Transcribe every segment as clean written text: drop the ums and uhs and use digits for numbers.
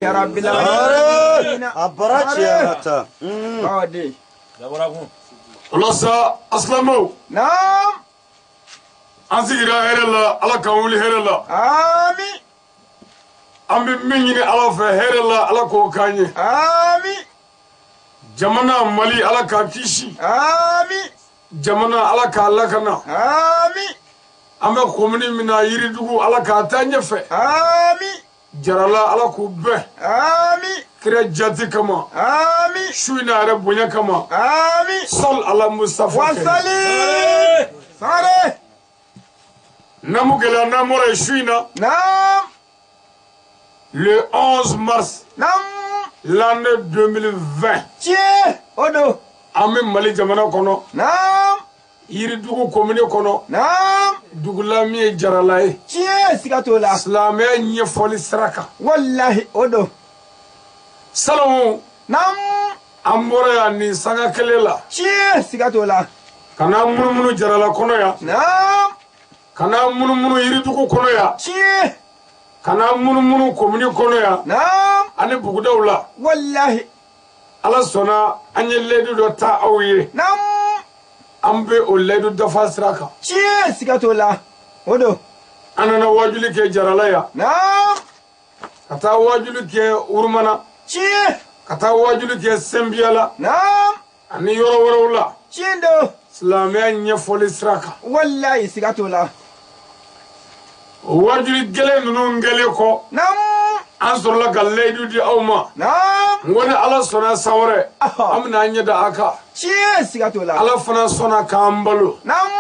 يا رب العالمين أبرج يا متى عادي الله أسلموا نعم أنزل هير الله على كوني هير الله آمين أمي مني على فهير الله على كوكاني آمين جمنا مالي على كاكيشي آمين جمنا على كالاكنا آمين أما كومني منا يريدو على كاتانية في آمين جرالا على كوبه آمين كرجاتي كما آمين شوينا عربونيا كما آمين صل على مصطفى وصلي صالح نامو كلا نامو رشوينا نعم le 11 mars نعم l'année 2020 تيه أدو أمي مالي جمنا كونو نعم yiridugu komini kono نعم dugula mi jaralaye تيه سكاتولا islamia ɲɛfɔli siraka والله أدو salamu نعم an bɔra yan ni sanga kelen la تيه سكاتولا kana munumunu jarala kɔnɔ ya نعم kana munumunu yiridugu kɔnɔ ya تيه kana munumunu komini kɔnɔ ya نعم ani bugudaw la والله ala sɔnna an ye ledu dɔ ta aw ye نعم an bɛ o ledu dafa sira kan تيه سكاتولا أدو an nana wajuli kɛ jarala ya نعم ka taa wajuli kɛ urumana تيه ka taa wajuli kɛ sɛnbiya la نعم ani yɔrɔ wɛrɛw la تشيندو silamɛya ɲɛfɔli sira kan والله سكاتولا o wajuli gɛlɛn ninnu gɛlɛn kɔ نعم an sɔrɔla ka ledu di aw ma نعم n ko ni ala sɔnna san wɛrɛ an bɛna an ɲɛ da a kan تشيه سكاتولا ala fana sɔnna k'an balo نعم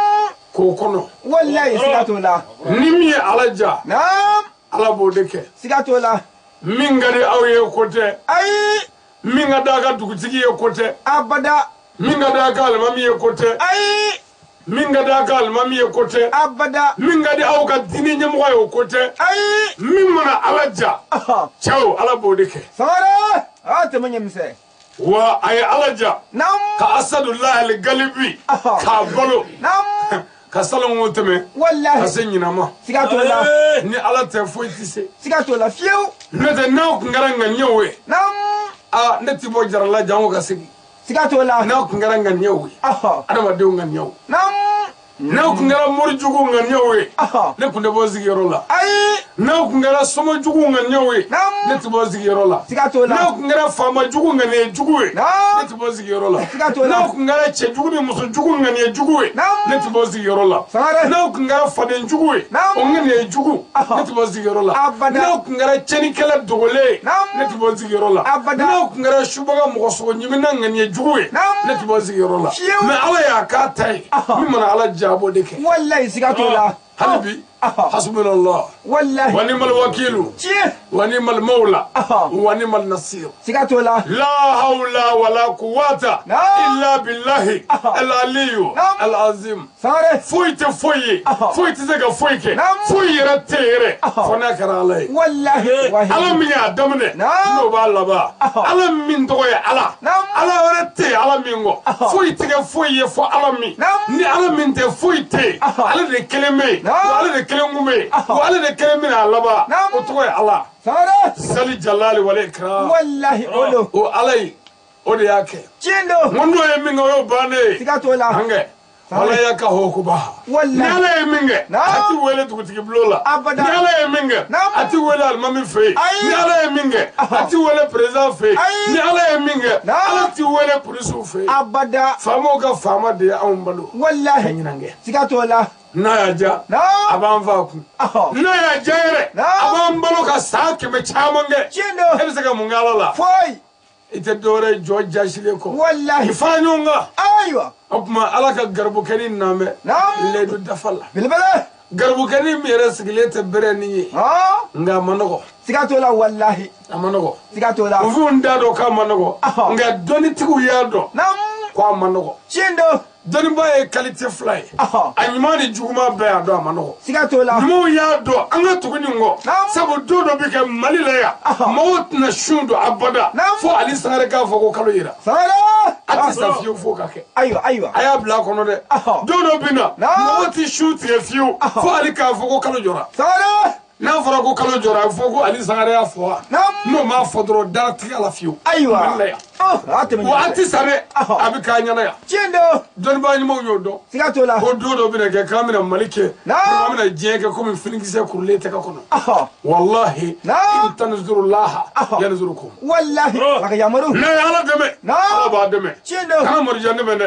k'o kɔnɔ والله سكاتولا ni min ye ala ja نعم ala b'o de kɛ سكاتولا min ka di aw ye ko tɛ أي min ka d'a ka dugutigi ye ko tɛ أبدا min ka d'a ka alimami ye ko tɛ أي min ka d'a ka alimami ye ko tɛ أبدا min ka di aw ka diinɛ ɲɛmɔgɔ ye o ko tɛ أي min mana ala ja cɛw ala b'o de kɛ صارة هات من يمسي wa a ye ala ja نعم ka asadullahi al-galibi k'a balo نعم ka salongo tɛmɛ ka والله se ɲinama سكاتولا ni ala tɛ foyi tɛ se سكاتولا فيو n'o tɛ n'aw tun kɛra ŋaniyaw ye نعم ne tɛ bɔ jarala jango ka segin سكاتولا n'aw tun kɛra ŋaniyaw ye adamadenw ŋaniyaw نعم n'aw tun kɛra morijugu ŋaniyaw ye ne tun tɛ bɔ sigiyɔrɔ la أي n'aw tun kɛra sɔmɔjugu ŋaniyaw ye نعم ne tɛ bɔ sigiyɔrɔ la سكاتولا n'aw tun kɛra faamajugu ŋaniyajugu ye نعم ne tɛ bɔ sigiyɔrɔ la Sikatola. n'aw tun kɛra cɛjugu ni musojugu ŋaniyajugu ye Naam. ne tɛ bɔ sigiyɔrɔ la Sare. n'aw tun kɛra fadenjugu ye Naam. o ŋaniyajugu ne tɛ bɔ sigiyɔrɔ la Abada. n'aw tun kɛra cɛnikɛla dogolen ye Naam. ne tɛ bɔ sigiyɔrɔ la Abada. n'aw tun kɛra subaga mɔgɔsogo ɲimina ŋaniyajugu ye Naam. ne tɛ bɔ sigiyɔrɔ la Fiyewu. mais ala y'a k'a ta ye min mana ala ja a b'o de kɛ والله سكاتولا hali bi hasbunallah والله wa ni'mal wakilu تشيه wa ni'mal mawla Aha. wa ni'mal nasir سكاتولا la hawla wala quwwata Naam. illa billahi Aha. al-aliyyu Naam. al-azim صارة foyi tɛ foyi ye Aha. foyi tɛ se ka foyi kɛ Naam. foyi yɛrɛ tɛ yɛrɛ Aha. fo n'a kɛra ala ye والله ala واحد min y'a daminɛ Naam. n'o b'a laban Aha. ala min tɔgɔ ye ala Naam. ala wɛrɛ tɛ yen ala min kɔ Aha. foyi tɛ kɛ foyi ye fo ala min Naam. ni ala min tɛ foyi tɛ yen Aha. ale de kelen bɛ yen Naam. wa ale de kelen kun bɛ yen Aha. wa ale de kelen bɛna a laban Naam. o tɔgɔ ye ala صارة sali jalali wale ikram والله أولو o ala ye o de y'a kɛ تشيندو n ko n'o ye min kɛ o y'o bannen ye سكاتولا hankɛ ala y'a ka hokuba Wallahi. ni ala ye min kɛ Naam. a ti wele dugutigi bulon la Abada. ni ala ye min kɛ Naam. a ti wele alimami fɛ yen Ayi. ni ala ye min kɛ Aha. a ti wele perezan fɛ yen Ayi. ni ala ye min kɛ Naam. ala ti wele polisiw fɛ yen أبدا faamaw ka faama de ye anw balo ka والله ɲinan kɛ سكاتولا n'a y'a ja Naam. a b'an fa kun أها n'a y'a ja yɛrɛ Naam. a b'an balo ka san 100 caman kɛ e تشيندو bɛ se ka mun kɛ ala la فوي i tɛ dɔwɛrɛ ye jɔ jasilen kɔ والله i fara ɲɔgɔn kan أيوة o tuma ala ka garibukɛni namɛ Naam. ledu dafa la بالبلة garibukɛni min yɛrɛ sigilen tɛ bɛrɛ ni ye ها nka a ma nɔgɔ سكاتولا والله a ma nɔgɔ سكاتولا musow t'a dɔn k'a ma nɔgɔ Aha. nka dɔnnitigiw y'a dɔn نعم k'a ma nɔgɔ تشيندو dɔnniba ye qualité fila ye Aha a ɲuman ni juguman bɛɛ y'a dɔn a ma nɔgɔ سكاتولا ɲumanw y'a dɔn an ka tugu nin kɔ Naam. sabu don dɔ bɛ kɛ mali la yan Aha. mɔgɔw tɛna sun don abada Naam. fo ali sangare k'a fɔ ko kalo yira صارة a tɛ sa fiyewu fo ka kɛ أيوة أيوة a y'a bila a kɔnɔ dɛ Aha. don dɔ bɛ na Naam. mɔgɔ tɛ su tigɛ fiyewu Aha. fo ali k'a fɔ ko kalo jɔra صارة n'a fɔra ko kalo jɔra a fɔ ko ali sangare y'a fɔ wa n'o m'a fɔ dɔrɔn dara tigɛ la fiyewu ayiwa waati sa dɛ a bɛ k'a ɲɛna yan tiɲɛ don dɔnnibaa ɲumanw y'o dɔn siga t'o la ko don dɔ bɛna kɛ k'an bɛna mali kɛ k'an bɛna diɲɛ kɛ komi finikisɛ kurulen tɛgɛ kɔnɔ walahi in tanzurulaha yanzurukum wallahi ala ka yamaru n'a ye ala dɛmɛ ala b'a dɛmɛ tiɲɛ don kana mɔrijan dɛmɛ dɛ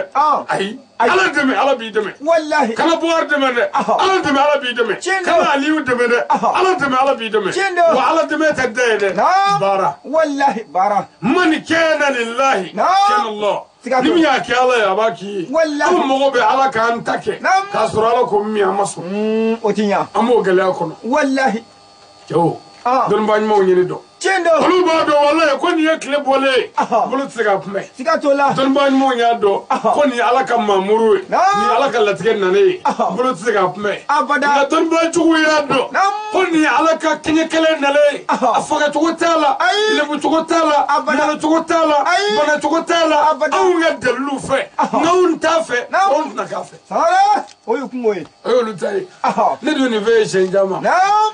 ayi ala dɛmɛ ala b'i dɛmɛ wallahi kana buwari dɛmɛ dɛ ala dɛmɛ ala b'i dɛmɛ kana aliyu dɛmɛ dɛ ala dɛmɛ ala b'i dɛmɛ wa ala dɛmɛ tɛ da ye dɛ baara wallahi baara man kana lillahi kana Allah ni min y'a kɛ ala ye a b'a k'i ye anw mɔgɔ bɛ ala k'an ta kɛ k'a sɔrɔ ala ko min an ma sɔn o ti ɲa an b'o gɛlɛya kɔnɔ wallahi cɛw dɔnnibaa ɲumanw ɲini dɔn tiɲɛ don olu b'a dɔn walahi ko nin ye tile bɔlen ye bolo tɛ se ka kunbɛn siga t'o la dɔnnibaa ɲumanw y'a dɔn ko nin ye ala ka maamuru ye nin ye ala ka latigɛ nanen ye bolo tɛ se ka kunbɛn nka dɔnnibaa juguw y'a dɔn ko nin ye ala ka kɛɲɛkɛlɛ nalen ye a fagacogo t'a la lebucogo t'a la malocogo t'a la banacogo t'a la anw ka daliluw fɛ n'anw t'a fɛ anw tɛna k'a fɛ sangare o ye kungo ye o y'olu ta ye ne dun nin fɛn ye siɲɛ caman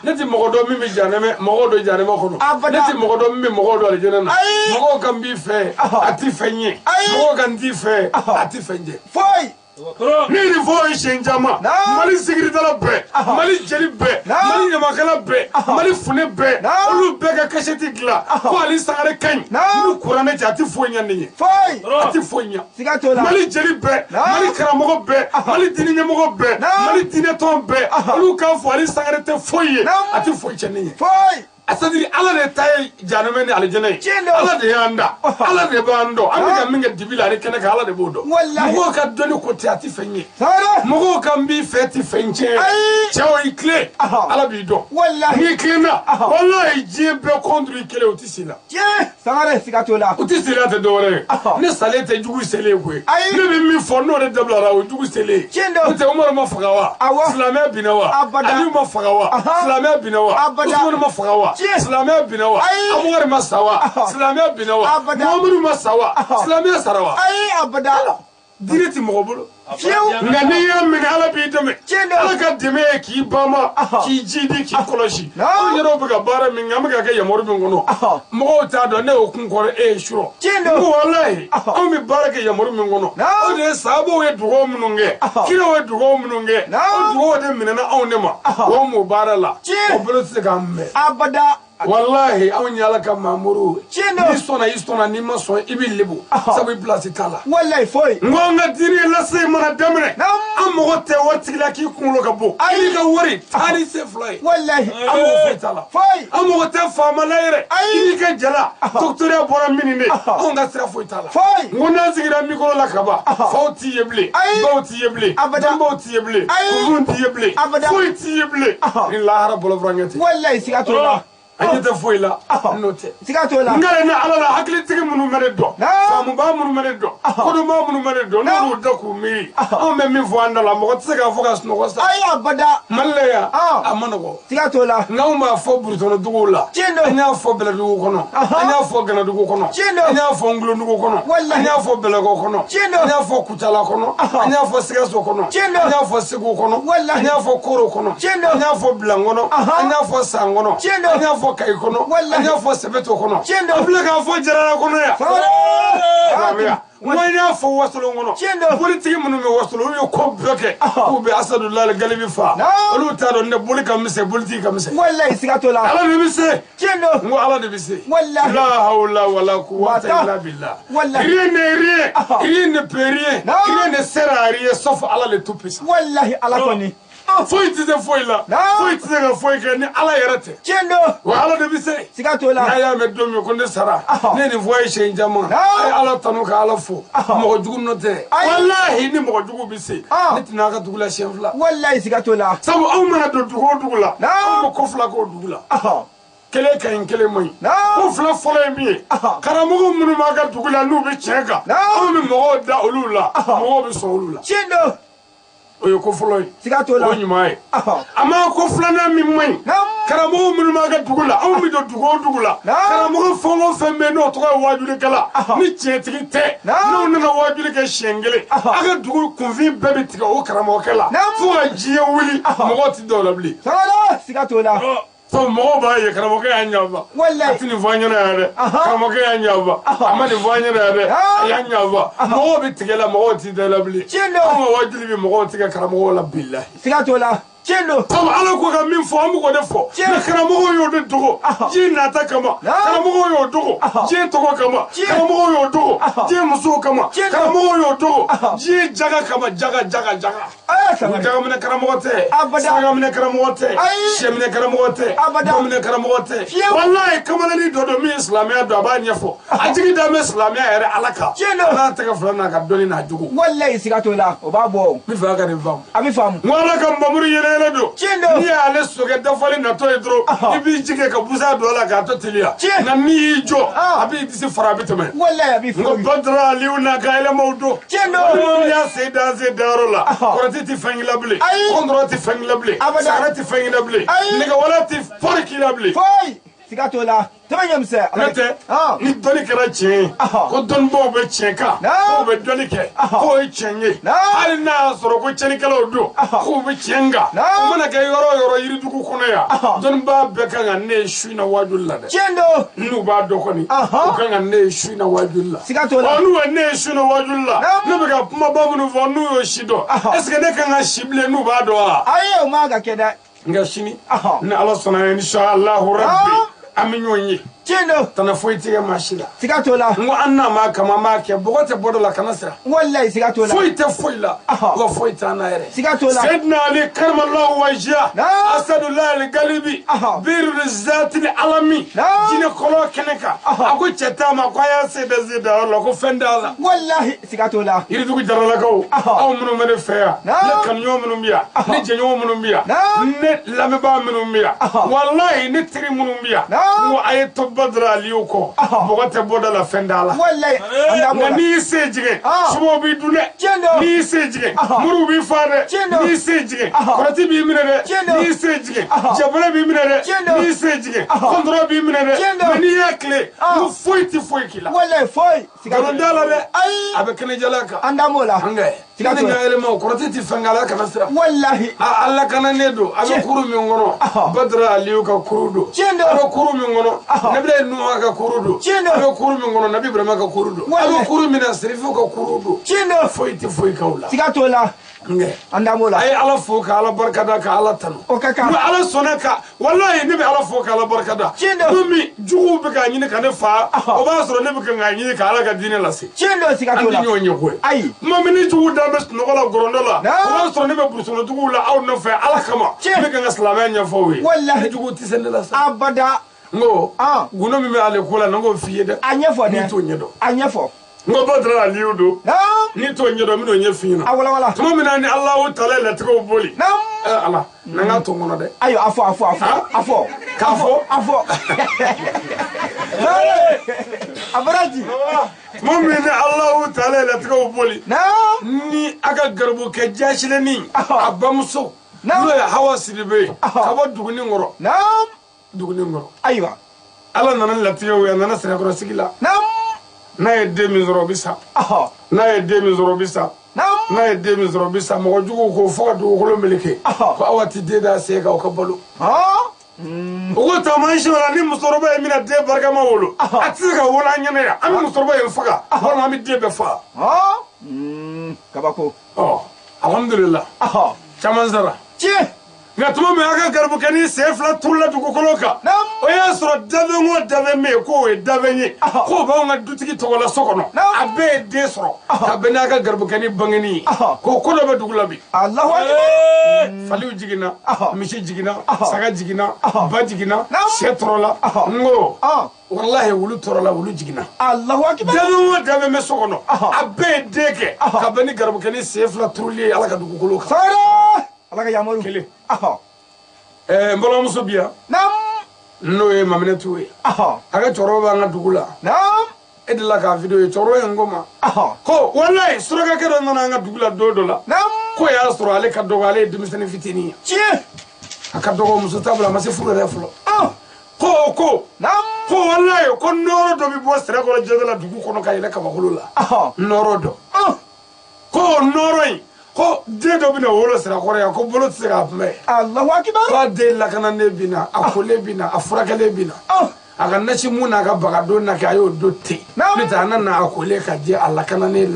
ne tɛ mɔgɔ dɔn min bɛ janɛmɛ mɔgɔw dɔ janɛmɛ kɔnɔ ne tɛ mɔgɔ dɔn min bɛ mɔgɔw dɔ alijinɛ na mɔgɔw kan b'i fɛ a ti fɛn ye mɔgɔw kan t'i fɛ a ti fɛn jɛ foyi ne nin fɔ ye siɲɛ caman mali sigiridala bɛɛ mali jeli bɛɛ mali ɲamakala bɛɛ mali fune bɛɛ olu bɛɛ ka kasɛti dilan ko ali sangare ka ɲi n'u kuranɛ cɛ a ti foyi ɲɛ nin ye a ti foyi ɲɛ mali jeli bɛɛ mali karamɔgɔ bɛɛ mali diinɛ ɲɛmɔgɔ bɛɛ mali diinɛtɔn bɛɛ olu k'a fɔ ali sangare tɛ foyi ye a ti foyi cɛ nin ye c'est-à-dire ala de ta ye janɛmɛ ni alijinɛ ye ala de y'an da ala de b'an dɔn an bɛ ka min kɛ dibi la ale kɛnɛ kan ala de b'o dɔn mɔgɔw ka dɔnni ko tɛ a ti fɛn ye mɔgɔw kan b'i fɛ ti fɛn tiɲɛ cɛw i tile ala b'i dɔn n'i tilenna walahi diɲɛ bɛɛ contre i kelen o ti se la sangare siga t'o la o ti se la tɛ dɔwɛrɛ ye ne salen tɛ jugu selen koyi ne bɛ min fɔ n'o de dabilara o jugu selen o tɛ umaru ma faga wa silamɛya binna wa aliyu ma faga wa silamɛya binna wa usmanu ma faga wa silamɛya binna wa abubakar ma sa wa silamɛya binna wa muhamadu ma sa wa silamɛya sara wa diinɛ ti mɔgɔ bolo nka n'i y'a minɛ ala b'i dɛmɛ ala ka dɛmɛ ye k'i banma k'i jidi k'i kɔlɔsi anw yɛrɛw bɛ ka baara min kɛ an bɛ ka kɛ yamaru min kɔnɔ mɔgɔw t'a dɔn ne y'o kun kɔrɔ e ye surɔ ko walahi anw bɛ baara kɛ yamaru min kɔnɔ o de ye sahabaw ye dugawu minnu kɛ kiraw ye dugawu minnu kɛ o dugawu de minɛna anw de ma o m'o baara la o bolo tɛ se k'an mɛn wallahi anw ye ala ka maamuru n'i sɔnna i sɔnna n'i ma sɔn i b'i lebu sabu i place t'a la wallahi foyi n ko an ka diinɛ lase mana daminɛ an mɔgɔ tɛ waritigi la k'i kunkolo ka bon i b'i ka wari taa ni sen fila ye wallahi an mɔgɔ foyi t'a la an mɔgɔ tɛ faama la yɛrɛ i b'i ka jala docteur bɔra min de anw ka sira foyi t'a la n ko n'an sigira micro la ka ban faw t'i ye bilen baw t'i ye bilen denbaw t'i ye bilen kunun t'i ye bilen foyi t'i ye bilen ni lahara bolofarankɛ tɛ wallahi siga t'o la an ɲɛ tɛ foyi la n'o tɛ siga t'o la n kɛlen ni ala la hakilitigi minnu bɛ ne dɔn faamuba minnu bɛ ne dɔn kodɔnba minnu bɛ ne dɔn n'olu da k'u miiri anw bɛ min fɔ an da la mɔgɔ tɛ se k'a fɔ ka sunɔgɔ sa mali la yan a ma nɔgɔ siga t'o la n'anw b'a fɔ burutɔnɔ duguw la an y'a fɔ bɛlɛdugu kɔnɔ an y'a fɔ ganadugu kɔnɔ an y'a fɔ ngolondugu kɔnɔ an y'a fɔ bɛlɛkɔ kɔnɔ an y'a fɔ kucala kɔnɔ an y'a fɔ sikaso kɔnɔ an y'a fɔ segu kɔnɔ an y'a fɔ koro kɔnɔ an y'a fɔ bilan kɔnɔ an y'a fɔ san kɔnɔ an y'a fɔ kayi kɔnɔ an y'a fɔ sɛbɛto kɔnɔ an filɛ k'a fɔ jarala kɔnɔ yan n y'a fɔ wasolon kɔnɔ politigi minnu bɛ wasolo olu ye ko bɛɛ kɛ k'u bɛ asadulayi galibi fa olu t'a dɔn ne boli ka misɛn politigi ka misɛn wallahi siga t'o la ala de bɛ se n ko ala de bɛ se la hawla wala quwwata illa billah rien n'est rien rien ne peut rien rien ne sert à rien sauf Allah le tout puissant wallahi ala kɔni foyi tɛ se foyi la foyi tɛ se ka foyi kɛ ni ala yɛrɛ tɛ wa ala de bɛ se siga t'o la n'a y'a mɛn don min ko ne sara ne ye nin fɔ a ye siɲɛ caman a ye ala tanu ka ala fo mɔgɔ jugu nɔ tɛ walahi ni mɔgɔ jugu bɛ se ne tɛna a ka dugu la siɲɛ fila wallahi siga t'o la sabu anw mana don dugu o dugu la anw bɛ ko fila k'o dugu la kelen ka ɲi kelen man ɲi ko fila fɔlɔ ye min ye karamɔgɔ minnu b'a ka dugu la n'u bɛ tiɲɛ kan anw bɛ mɔgɔw da olu la mɔgɔw bɛ sɔn olu la o ye ko fɔlɔ ye siga t'o la o ɲuman ye a ma ko filanan min man ɲi karamɔgɔ minnu b'a ka dugu la anw bɛ don dugu o dugu la karamɔgɔ fɛn o fɛn bɛ yen n'o tɔgɔ ye wajulikɛla ni tiɲɛtigi tɛ n'aw nana wajuli kɛ siɲɛ kelen a ka dugu kunfin bɛɛ bɛ tigɛ o karamɔgɔkɛ la fo ka diɲɛ wuli mɔgɔw tɛ dɔw la bilen siga t'o la fo mo ba ye karamɔgɔ ya ɲaba wallahi atini fo ɲana yɛrɛ karamɔgɔ ya ɲaba amani fo ɲana yɛrɛ ya ɲaba mɔgɔ bi tigɛla mɔgɔ ti da la bilen an ka wajili bi mɔgɔ tigɛ karamɔgɔ la billahi siga to la Chendo. Sabu ala ko ka min fɔ an b'o de fɔ. Mais karamɔgɔ y'o de dogo. Diɲɛ nata kama. Karamɔgɔ y'o dogo. Diɲɛ tɔgɔ kama. Karamɔgɔ y'o dogo. Diɲɛ musow kama. Karamɔgɔ y'o dogo. Diɲɛ jaga kama. Jaga. Jaga minɛ karamɔgɔ tɛ. Saga minɛ karamɔgɔ tɛ. Sɛ minɛ karamɔgɔ tɛ. Ba minɛ karamɔgɔ tɛ. Walayi kamalenin dɔ don min ye silamɛya don a b'a ɲɛfɔ. A jigi da bɛ silamɛya yɛrɛ ala kan. Ala tɛgɛ fila n'a ka dɔnni n'a jogo. Walayi siga t'o la o b'a bɔ. N bɛ fɛ a ka nin faamu. A bɛ faamu. N ko ala ka nbamuru yɛlɛ do. Ni y'ale sokɛ dafali natɔ ye dɔrɔn i b'i jigi ka busa don a la k'a to teliya nka n'i y'i jɔ a b'i disi fara a bɛ tɛmɛ n ko Badara Aliyu n'a ka yɛlɛmaw don minnu y'a sen da yɔrɔ la kɔrɔti tɛ fɛn k'i la bilen kɔndɔrɔ tɛ fɛn k'i la bilen sagara tɛ fɛn k'i la bilen nɛgɛwala tɛ foyi k'i la bilen siga t'o la tɛmɛ ɲɛmisɛn n'o tɛ ni dɔnni kɛra tiɲɛ ye ko dɔnnibaw bɛ tiɲɛ kan k'o bɛ dɔnni kɛ k'o ye tiɲɛ ye hali n'a y'a sɔrɔ ko tiɲɛnikɛlaw don k'o bɛ tiɲɛ kan o mana kɛ yɔrɔ o yɔrɔ yiridugu kɔnɔ yan dɔnnibaa bɛɛ kan ka ne ye su in na wajuli la dɛ tiɲɛ don n'u b'a dɔn kɔni u kan ka ne ye su in na wajuli la siga t'o la n'u ye ne ye su in na wajuli la ne bɛ ka kumaba minnu fɔ n'u y'o si dɔn est-ce que ne kan ka si bilen n'u b'a dɔn wa ayi o ma ka kɛ dɛ nka sini ni ala sɔnna inshallah rabbi an bɛ ɲɔgɔn ye Chendo. Tana foyi tigɛ maa si la. Siga t'o la. N ko an n'a ma kama m'a kɛ bɔgɔ tɛ bɔ dɔ la kana siran. Walayi siga t'o la. Foyi tɛ foyi la. Wa foyi t'an na yɛrɛ. Siga t'o la. Seydina Ali karamallahu wajhiya. Asadullahi al-Galibi. Biru zati al-alami. Jinɛ kɔlɔ kɛnɛ kan. A ko cɛ t'a ma ko a y'a se da yɔrɔ la ko fɛn t'a la. Walahi siga t'o la. Yiridugu jaralakaw. Aw minnu bɛ ne fɛ yan. Ne kanuɲɔgɔn minnu bɛ yan. Ne jɛɲɔgɔn minnu bɛ yan. Ne lamɛnbaa minnu bɛ yan. Walayi ne teri minnu bɛ yan. N ko a ye to Badara Aliyu kɔ. Mɔgɔ tɛ bɔ da la fɛn t'a la. Walayi. Nka n'i y'i se jigin. Sumaw b'i dun dɛ. N'i y'i se jigin. Muru b'i fa dɛ. N'i y'i se jigin. Kɔrɔti b'i minɛ dɛ. N'i y'i se jigin. Jabala b'i minɛ dɛ. N'i y'i se jigin. Kɔntɔrɔ b'i minɛ dɛ. Mɛ n'i y'a tile. Ko foyi tɛ foyi k'i la. Walayi foyi. Nkalon t'a la dɛ. A bɛ kɛnɛjala kan. An da m'o la. An kɛ. Siga t'o la. Yɛlɛmaw kɔrɔti tɛ fɛn k'a la kana siran. Walahi. Ala kananen don. A bɛ kuru min kɔnɔ. Badara Aliyu ka kuru don. A bɛ kuru min kɔnɔ. Ne bɛ Nuha ka kuru don. A bɛ kuru min kɔnɔ Nabi Ibrahima ka kuru don. A bɛ kuru min na Serifu ka kuru don. Foyi tɛ foyi k'aw la. Siga t'o la. An da m'o la. A ye Ala fo ka Ala barikada ka Ala tanu. O ka kan. Ni Ala sɔnna ka walayi ne bɛ Ala fo ka Ala barikada. Don min juguw bɛ k'a ɲini ka ne fa o b'a sɔrɔ ne bɛ kan k'a ɲini ka Ala ka diinɛ lase. Tiɲɛ don siga t'o la. An tɛ ɲɔgɔn ye koyi. Ayi. Tuma min ni juguw da bɛ sunɔgɔ la gɔrɔndɔ la o b'a sɔrɔ ne bɛ burusukɔnɔtigiw la aw nɔfɛ Ala kama ne bɛ kan ka silamɛya ɲɛfɔ aw ye. Walahi. Ni juguw tɛ se ne la sa. Abada. N ko gundo min bɛ ale ko la n k'o f'i ye dɛ. A ɲɛfɔ dɛ. N'i t'o ɲɛdɔn. A ɲɛfɔ. N ko Badara Aliyu don. N'i t'o ɲɛdɔn n bɛn'o ɲɛf'i ɲɛna. A walawala. Tuma min na ni Alahu taala ye latigɛw boli. Ala n'an ka to n kɔnɔ dɛ. Ayi a fɔ. K'a fɔ. A fɔ. A bɔra di. Tuma min ni Alahu taala ye latigɛw boli. Ni a ka garibukɛ jasilenin a bamuso n'o ye Hawa Sidibe ka bɔ Duguni Nkɔrɔ. Duguni Nkɔrɔ. Ayiwa. Ala nana latigɛw ye a nana Sirakɔrɔsigi la. N'a ye den min sɔrɔ o bɛ sa. N'a ye den min sɔrɔ o bɛ sa. N'a ye den min sɔrɔ o bɛ sa mɔgɔ juguw ko fo ka dugukolo meleke ko aw ti den da se k'aw ka balo. O ko taamasiyɛn la ni musokɔrɔba ye mina den barikama wolo a tɛ se ka wolo an ɲɛna yan an bɛ musokɔrɔba in faga walima an bɛ den bɛɛ faga. Kabako. Alhamdulila. Caman sara. Tiɲɛ. Nka tuma min a ka garibukɛnin sen fila turula dugukolo kan o y'a sɔrɔ dabɛn o dabɛn bɛ yen k'o ye dabɛn ye k'o b'anw ka dutigi tɔgɔ la so kɔnɔ a bɛɛ ye den sɔrɔ ka bɛn n'a ka garibukɛnin bangenni ye k'o ko dɔ bɛ dugu la bi. Alahu akibar. Faliw jiginna misi jiginna saga jiginna ba jiginna sɛ tɔrɔla n ko walahi wulu tɔrɔla wulu jiginna. Alahu akibar. Dabɛn o dabɛn bɛ so kɔnɔ a bɛɛ ye den kɛ ka bɛn ni garibukɛnin sen fila turuli ye Ala ka dugukolo kan. Ala ka yamaru. Kelen. N balimamuso bi yan. N'o ye Maminɛtu ye. A ka cɛkɔrɔba b'an ka dugu la. E delila k'a video ye cɛkɔrɔba in ko ma. Ko walayi surakakɛ dɔ nana an ka dugu la don dɔ la. Ko y'a sɔrɔ ale ka dɔgɔ ale ye denmisɛnnin fitinin ye. Tiɲɛ. A ka dɔgɔ muso t'a bolo a ma se furu yɛrɛ fɔlɔ. Ko walayi ko nɔɔrɔ dɔ bɛ bɔ Sirakɔrɔ jɛgɛ la dugu kɔnɔ ka yɛlɛ kabakolo la. Nɔɔrɔ dɔ. Ko nɔɔrɔ in ko den dɔ bɛna wolo sira kɔrɔ yan ko bolo tɛ se k'a kunbɛn Allahu akbar k'a den lakananen bɛ na a kolen bɛ na a furakɛlen bɛ na a ka nasi mun n'a ka bagadon na kɛ a y'o don ten ne tɛ a nana a kolen ka di a lakananen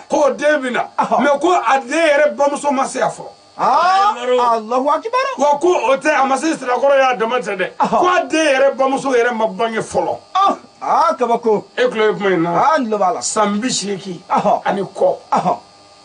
k'o den bɛ na mɛ ko a den yɛrɛ bamuso ma se yan fɔlɔ Allahu akbar wa ko o tɛ a ma se sirakɔrɔ y'a dama tɛ dɛ ko a den yɛrɛ bamuso yɛrɛ ma bange fɔlɔ kabako e tulo ye kuma in na n tulo b'a la san 80 ani kɔ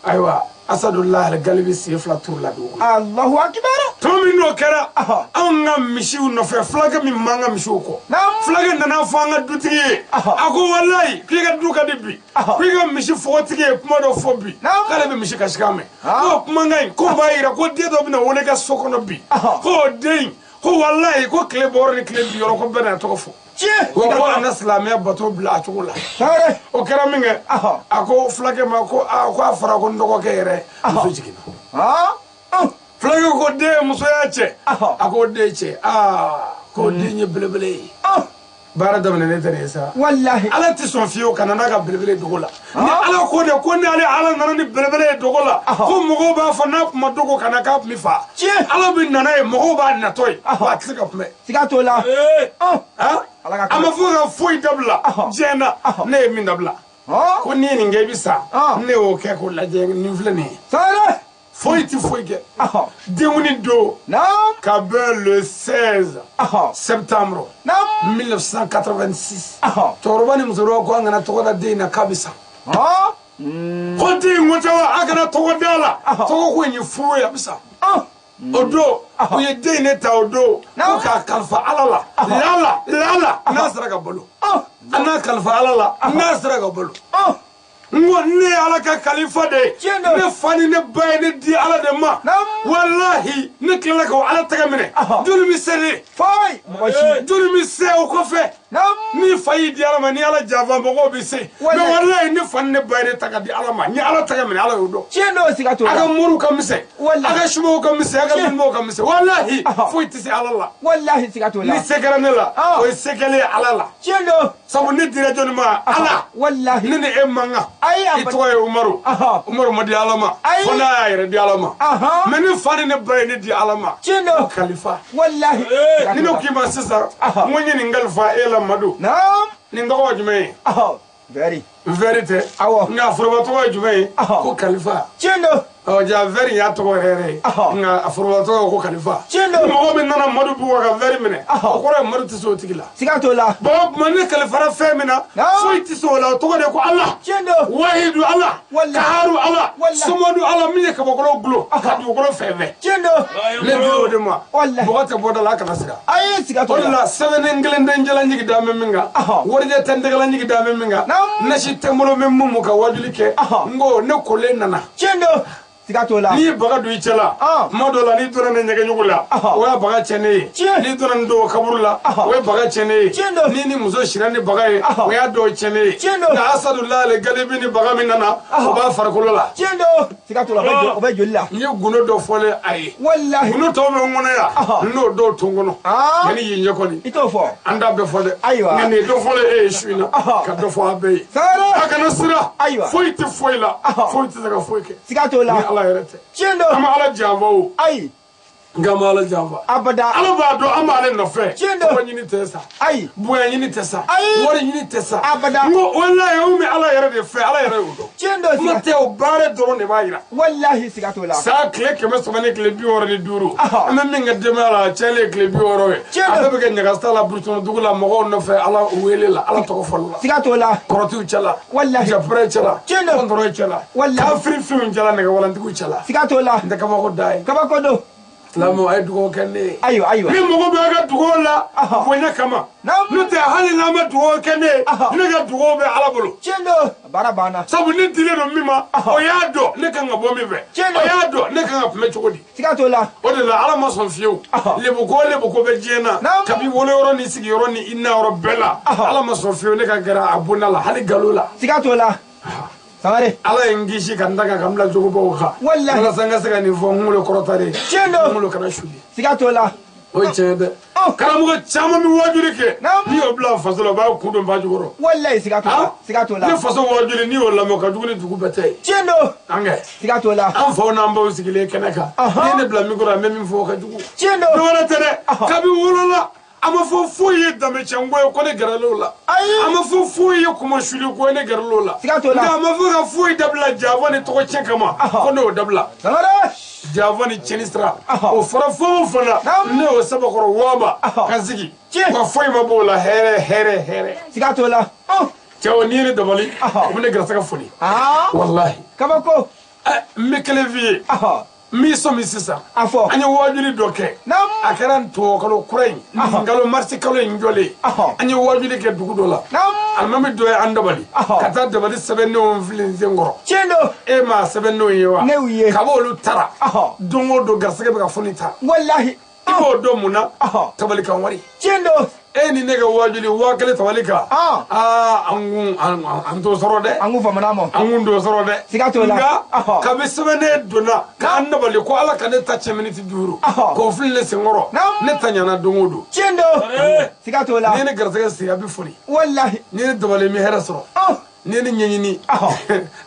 ayiwa Asadullah al-Galibi sen fila turu la dugu Allahu akbar tuma min n'o kɛra anw ka misiw nɔfɛ fulakɛ min m'an ka misiw kɔ fulakɛ nana fɔ an ka dutigi ye a ko walayi k'i ka du ka di bi k'i ka misi fɔgɔtigi ye kuma dɔ fɔ bi k'ale bɛ misi kasikan mɛn k'o kumakan in k'o b'a yira ko den dɔ bɛna wele ka so kɔnɔ bi k'o den ko walayi ko tile bɔ yɔrɔ ni tile bi yɔrɔ ko bɛɛ n'a tɔgɔ fɔ wa ko an ka silamɛya bato bila a cogo la o kɛra min kɛ a ko fulakɛ ma ko a fɔra ko n dɔgɔkɛ yɛrɛ muso jiginna fulakɛ ko den muso y'a cɛ a ko den cɛ ko den ye belebele ye baara daminɛnen tɛ nin sa wallahi ala tɛ sɔn fiyewu ka na n'a ka belebele dogo la ni ala ko de ko ni ala nana ni belebele ye dogo la ko mɔgɔw b'a fɔ n'a tun ma dogo ka na k'a tun bɛ fa ala bɛ nana ye mɔgɔw b'a natɔ ye wa a tɛ se ka kunbɛn siga t'o la a ma fɔ ka foyi dabila diɲɛ na ne ye min dabila ko n'i ye nin kɛ i bɛ sa ne y'o kɛ k'o lajɛ nin filɛ nin ye foyi tɛ foyi kɛ denkundi don ka bɛn le 16 septembre 1986 cɛkɔrɔba ni musokɔrɔba ko an kana tɔgɔ da den na k'a bɛ sa ko den in ko tɛ wa a kana tɔgɔ da la tɔgɔ ko in ye furu ye a bɛ sa o don u ye den ne ta o don ko k'a kalifa ala la lala n'a sera ka balo a n'a kalifa ala la n'a sera ka balo n ko ne ye ala ka kalifa de ye ne fa ni ne ba ye ne di ala de ma walahi ne tilala k'o ala tɛgɛ minɛ joli bɛ se ne joli bɛ se o kɔfɛ ni fa y'i di ala ma ni ala janfa mɔgɔw bɛ se mɛ walahi ne fa ni ne ba ye ne ta ka di ala ma ni ala tɛgɛ minɛ ala y'o dɔn a ka moriw ka misɛn a ka sumaw ka misɛn a ka dunibaw ka misɛn walahi foyi tɛ se ala la ni se kɛra ne la o ye se kɛlen ye ala la sabu ne dira jɔnni ma ala ne ni e man kan i tɔgɔ ye umaru ma di ala ma fo n'a y'a yɛrɛ di ala ma mɛ ni fa ni ne ba ye ne di ala ma o kalifa ni ne k'i ma sisan n ko n ye nin kalifa e la madu nin tɔgɔ ye jumɛn ye vɛri tɛ nka foroba tɔgɔ ye jumɛn ye ko kalifa ja vɛri y'a tɔgɔ yɛrɛ ye nka a foroba tɔgɔ ye ko kalifa ni mɔgɔ min nana madu bugɔ ka vɛri minɛ o kɔrɔ ye madu tɛ se o tigi la bon tuma ne kalifara fɛn min na foyi tɛ se o la o tɔgɔ de ko ala wahidu ala kaharu ala somadu ala min ye kabakɔrɔ gulo ka dugukolo fɛnfɛn ne di o de ma mɔgɔ tɛ bɔ da la a kana siga o de la sɛbɛnnen kelen tɛ n jala ɲigi da mɛ min kan warijɛ tɛ n tɛgɛla ɲigi da mɛ min kan nasi tɛ n bolo mɛ mun ka wajuli kɛ n ko ne kolen nana n'i ye baga don i cɛ la tuma dɔ la n'i donna ne ɲɛgɛnjugu la o y'a baga cɛ ne ye n'i donna nin dɔw kaburu la o ye baga cɛ ne ye n'i ni muso sira ni baga ye o y'a dɔw cɛ ne ye nka Asadullah al-Galibi ni baga min nana o b'a farikolo la o bɛ joli la n ye gundo dɔ fɔlen a ye gundo tɔw bɛ n kɔnɔ yan n n'o dɔw to n kɔnɔ mɛ ni y'i ɲɛ kɔni an t'a bɛɛ fɔ dɛ nka nin ye dɔ fɔlen e ye su in na ka dɔ fɔ a bɛɛ ye a kana sira foyi tɛ foyi la foyi tɛ se ka foyi kɛ ala yɛrɛ tɛ an ma ala janfa o nka ma ala janfa ala b'a dɔn an b'ale nɔfɛ tɔgɔ ɲini tɛ sa bonya ɲini tɛ sa wari ɲini tɛ sa n ko walayi anw bɛ ala yɛrɛ de fɛ ala yɛrɛ y'o dɔn kuma tɛ o baara dɔrɔn de b'a yira san tile 300 ni tile 65 an bɛ min kɛ denbaya la a cɛlen ye tile 60 ye a bɛɛ bɛ kɛ ɲagasta la burutɔnɔdugu la mɔgɔw nɔfɛ ala wele la ala tɔgɔ fɔli la kɔrɔtiw cɛ la japɛrɛ cɛ la kɔntɔrɔ cɛ la kafiri finw cɛ la nɛgɛwalantigiw cɛ la n tɛ kabako da ye silamɛw a ye dugawu kɛ ne ye ni mɔgɔ bɛ ka dugawu la bonya kama n'o tɛ hali n'an bɛ dugawu kɛ ne ye ne ka dugawu bɛ ala bolo sabu ne dilen don min ma o y'a dɔn ne kan ka bɔ min fɛ o y'a dɔn ne kan ka kunbɛ cogo di o de la ala ma sɔn fiyewu lebu ko bɛ diɲɛ na kabi wolo yɔrɔ ni sigiyɔrɔ ni i na yɔrɔ bɛɛ la ala ma sɔn fiyewu ne ka gɛrɛ a bonda la hali galo la ala ye n kisi ka n daga ka n bila jogobaw kan walasa n ka se ka nin fɔ n kunkolo kɔrɔta de n kunkolo kana suli o chede karamugo chama mi wajuri ke ni o bla fasolo ba ku do ba jugoro wallahi sigato la ni faso wajuri ni o la mo ka juguni dugu bete chendo ange sigato la an fo na mbo sigile keneka ni ne bla mi gora memi fo ka jugu chendo no wala tere kabi wolola ama fo foye dame chango ko ne garalo la ama fo foye kuma shuli ko ne garalo la ama fo ka foye dabla javani to ko chenkama ko no dabla javani chenistra o fara fo fana ne o sabakoro waba kazigi ko foye mabola here sigato la chawo ni ne dabali ko ne garasa ka foni wallahi kabako mekelevi mi so mi sisa afo anya wajuli doke akaran to kalo kurai ngalo marsi kalo njole anya wajuli ke dugu dola almami do andabali kata dabali sebenne on filin zengoro chendo e ma sebenne yewa kabolu tara dongo do garsege be ka fonita wallahi ibo do muna tabali kan wari chendo ni nega wajuli wakale tabaliga angu soro de angu famana mo angu do soro de sigato la ka be sebene dona ka andabali ko ala ka ne tache minute duru ko fille sengoro ne tanyana dongodo chendo sigato la ne garsege si abi furi wallahi ne dabali mi hera soro ne nyanyini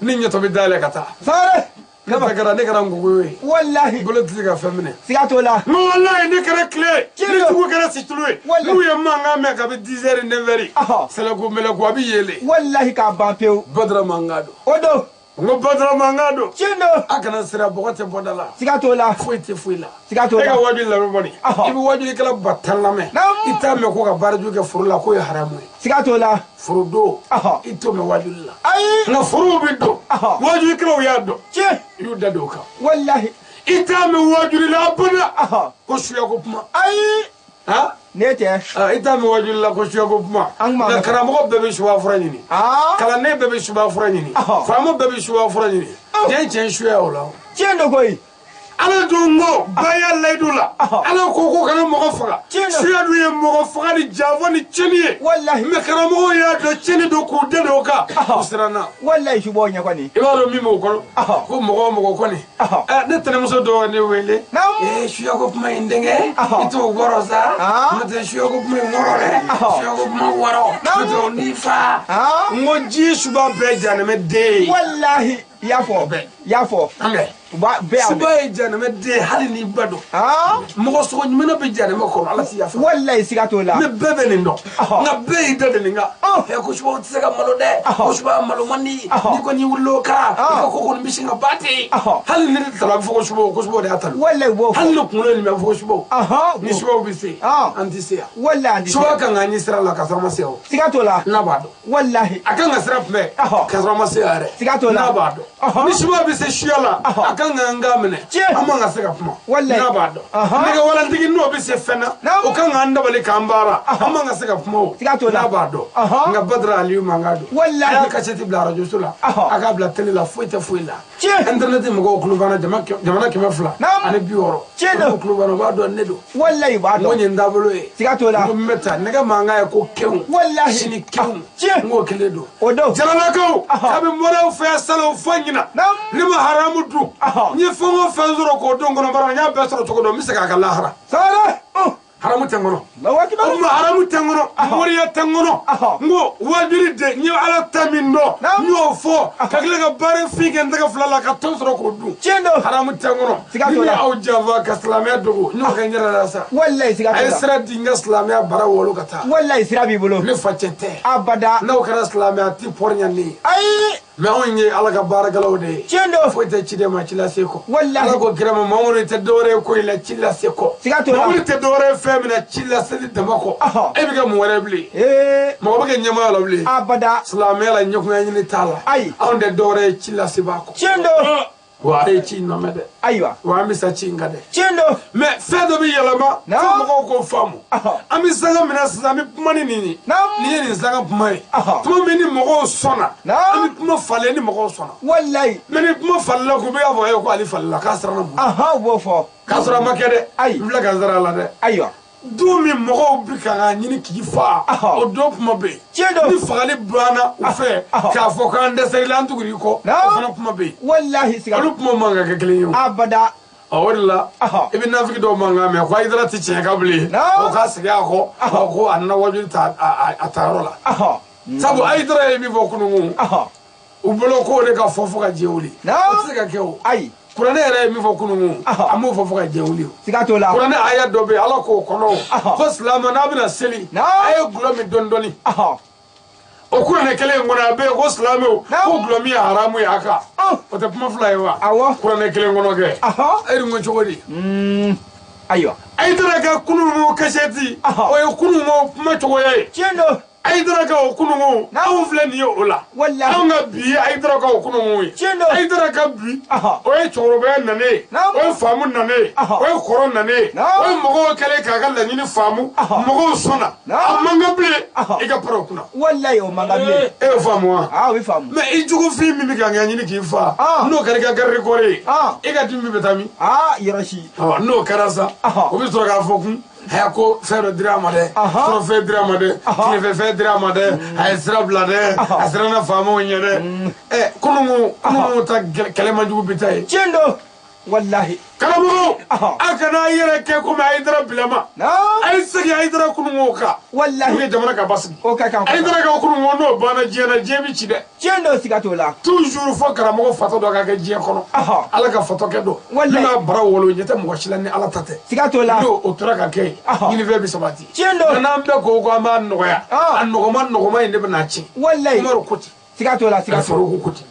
ne nyato be dale kata sare kaba gara ne gara ngugoy wallahi golo tiga femine sigato la no wallahi ne kara clé ne tugo gara situlé lu ye manga me ka be 10h 9h sala ko mele ko abi yele wallahi ka bampeu badra mangado odo ngo badra mangado chendo akana sira bogote bodala sigato la fuila sigato la ega waji la robani ibi waji kala batalla me ita me ko ka barju ke furula ko ya haramu sigato la furudo ito me waji la ai na furu bido waji kala yado che yu dadoka wallahi ita me waji la bana ko shuya ko puma ai nete ita me waji la ko shuya ko puma na karamo bebe shuwa furanyini kala ne bebe shuwa furanyini famo bebe shuwa furanyini jen chen shuya ola chendo koi ala dongo baya laydula ala koko kana mogo faga suya du ye mogo faga ni javani cheniye wallahi me karamo ya do cheni do ku de do ka usrana wallahi shubo nya kwani ibaro mi mo ko ko mogo kwani ne tene muso do ne wele suya ko puma indenge ito gorosa mate suya ko puma ngorore suya ko puma waro to ni fa ngoji suba be jana me de wallahi yafo ange be suba jana me de hali ni bado mo so ni mena be jana me ko ala si yafa wallahi sigato la me bebe ni ndo na be ide de nga ko suba tsega malo de ko suba malo mani ni ko ni wulo ka ko ni bishinga bati hali ni tala fo ko suba de atal wallahi wo hali no kulo ni me fo suba ni suba bi se antisia wallahi suba kan ngani sira la ka sama seo sigato la na bado wallahi akanga sira me ka sama seo are sigato la na bado ni suba bi se shiala akanga ngamene amanga sira puma wallahi na bado nega wala ndigi no bi se fena o kan anda bale kambara amanga sira puma na bado nga badra aliyu mangado wallahi ka cheti bla radio sula aka bla tele la fuita internet mo ko klubana jamana kema fula ani bioro ko klubana bado nedo wallahi bado woni ndabolo e sigato la mo meta nega manga ko kew wallahi sini kew ngo keledo odo jalala ko abi mona fa salo fanyina lima haramu du ni fongo fazuro ko dongo no bara nya besoro to ko do misaka kala hara sare haramu tengono lawakiba umma haramu tengono moriya tengono ngo wajiri de ni ala tamindo nyo fo kakle ga bare fike ndaga fulala ka tonsoro ko du chendo haramu tengono ni au java ka islamia dogo no ka nyara rasa wallahi sigato ay sira dinga islamia bara wolo kata wallahi sira bi bolo le facete abada no ka islamia ti pornya ni ai me onye ala ka baragalo de chendo fo te chide ma chila seko wallahi ala ko grama mamuri te dore ko ila chila seko sigato mamuri te dore femina chila sedi damako e biga mo wala bli mo biga nyama la bli abada islamia la nyoku nyini tala ai onde dore chila sibako chendo wa ay chi no mede aywa wa mi sa chi ngade chendo me fedo bi yalama fo mo ko famu ami sanga mina sami mani ni ni ni sanga pumai tuma mini mo ko sona ami kuma fale ni mo ko sona wallahi mini kuma falla ko be avo ko ali falla ka sara na wo fo ka sara makede ay vla ka sara la de aywa dumi mo bi ka nyini kifa o do puma be chendo ni fale bana o fe ka fo kan de sey lan tuguri ko fana puma be wallahi sigato alu puma manga ka kelen yo abada awalla ibn nafiki do manga me ko idra ti che kabli o ka siga ko ko anna wajin ta atarola sabu idra e mi bokunu u bolo ko de ka fofo ka jeuli o siga ke o ai kurane ere mi bokunu amu fofo ka jeuli siga to la kurane aya do be ala ko kono ko salama na bina seli ay gulomi dondoni o kurane kele ngona be ko salame ko gulomi haramu ya aka o te puma fly wa kurane kele ngono ge ay ngo chogodi aywa ay dara ka kunu mo kasheti o kunu mo puma chogoye chendo ay dara ka kunu mo awu fleni yo ola wallahi awu ngabi ay dara ka kunu mo ay dara ka bi o e choro be nane o famu nane o koron nane o mogo kele ka ga lani ni famu mogo sona amanga ble e ga pro kuna wallahi o manga ble e famu we famu me e jugo fi mi ga ngani ni ki fa no kare ga garre kore e ga dimmi betami yirashi no karasa o bi soro ga fokun hako fero drama de so fe drama de ki fe drama de ay srabla de asrana famo nyere kunu ta kalema jugu bitay chendo wallahi kalamu akana yere ke ko ma idra bilama ay sigi idra kunu ka wallahi ke jamana ka bas o ka kan idra ka kunu no bana jena jebi ci de chendo sigato la toujours fo karamo fato do ka ke je kono ala ka fato ke do na bara wolo nyete mo shilani ala tate sigato la do o tura ka ke ni ve bi sabati chendo na mbe ko ko ma no ya an no ma inde bana ci wallahi maro kuti sigato la sigato ko kuti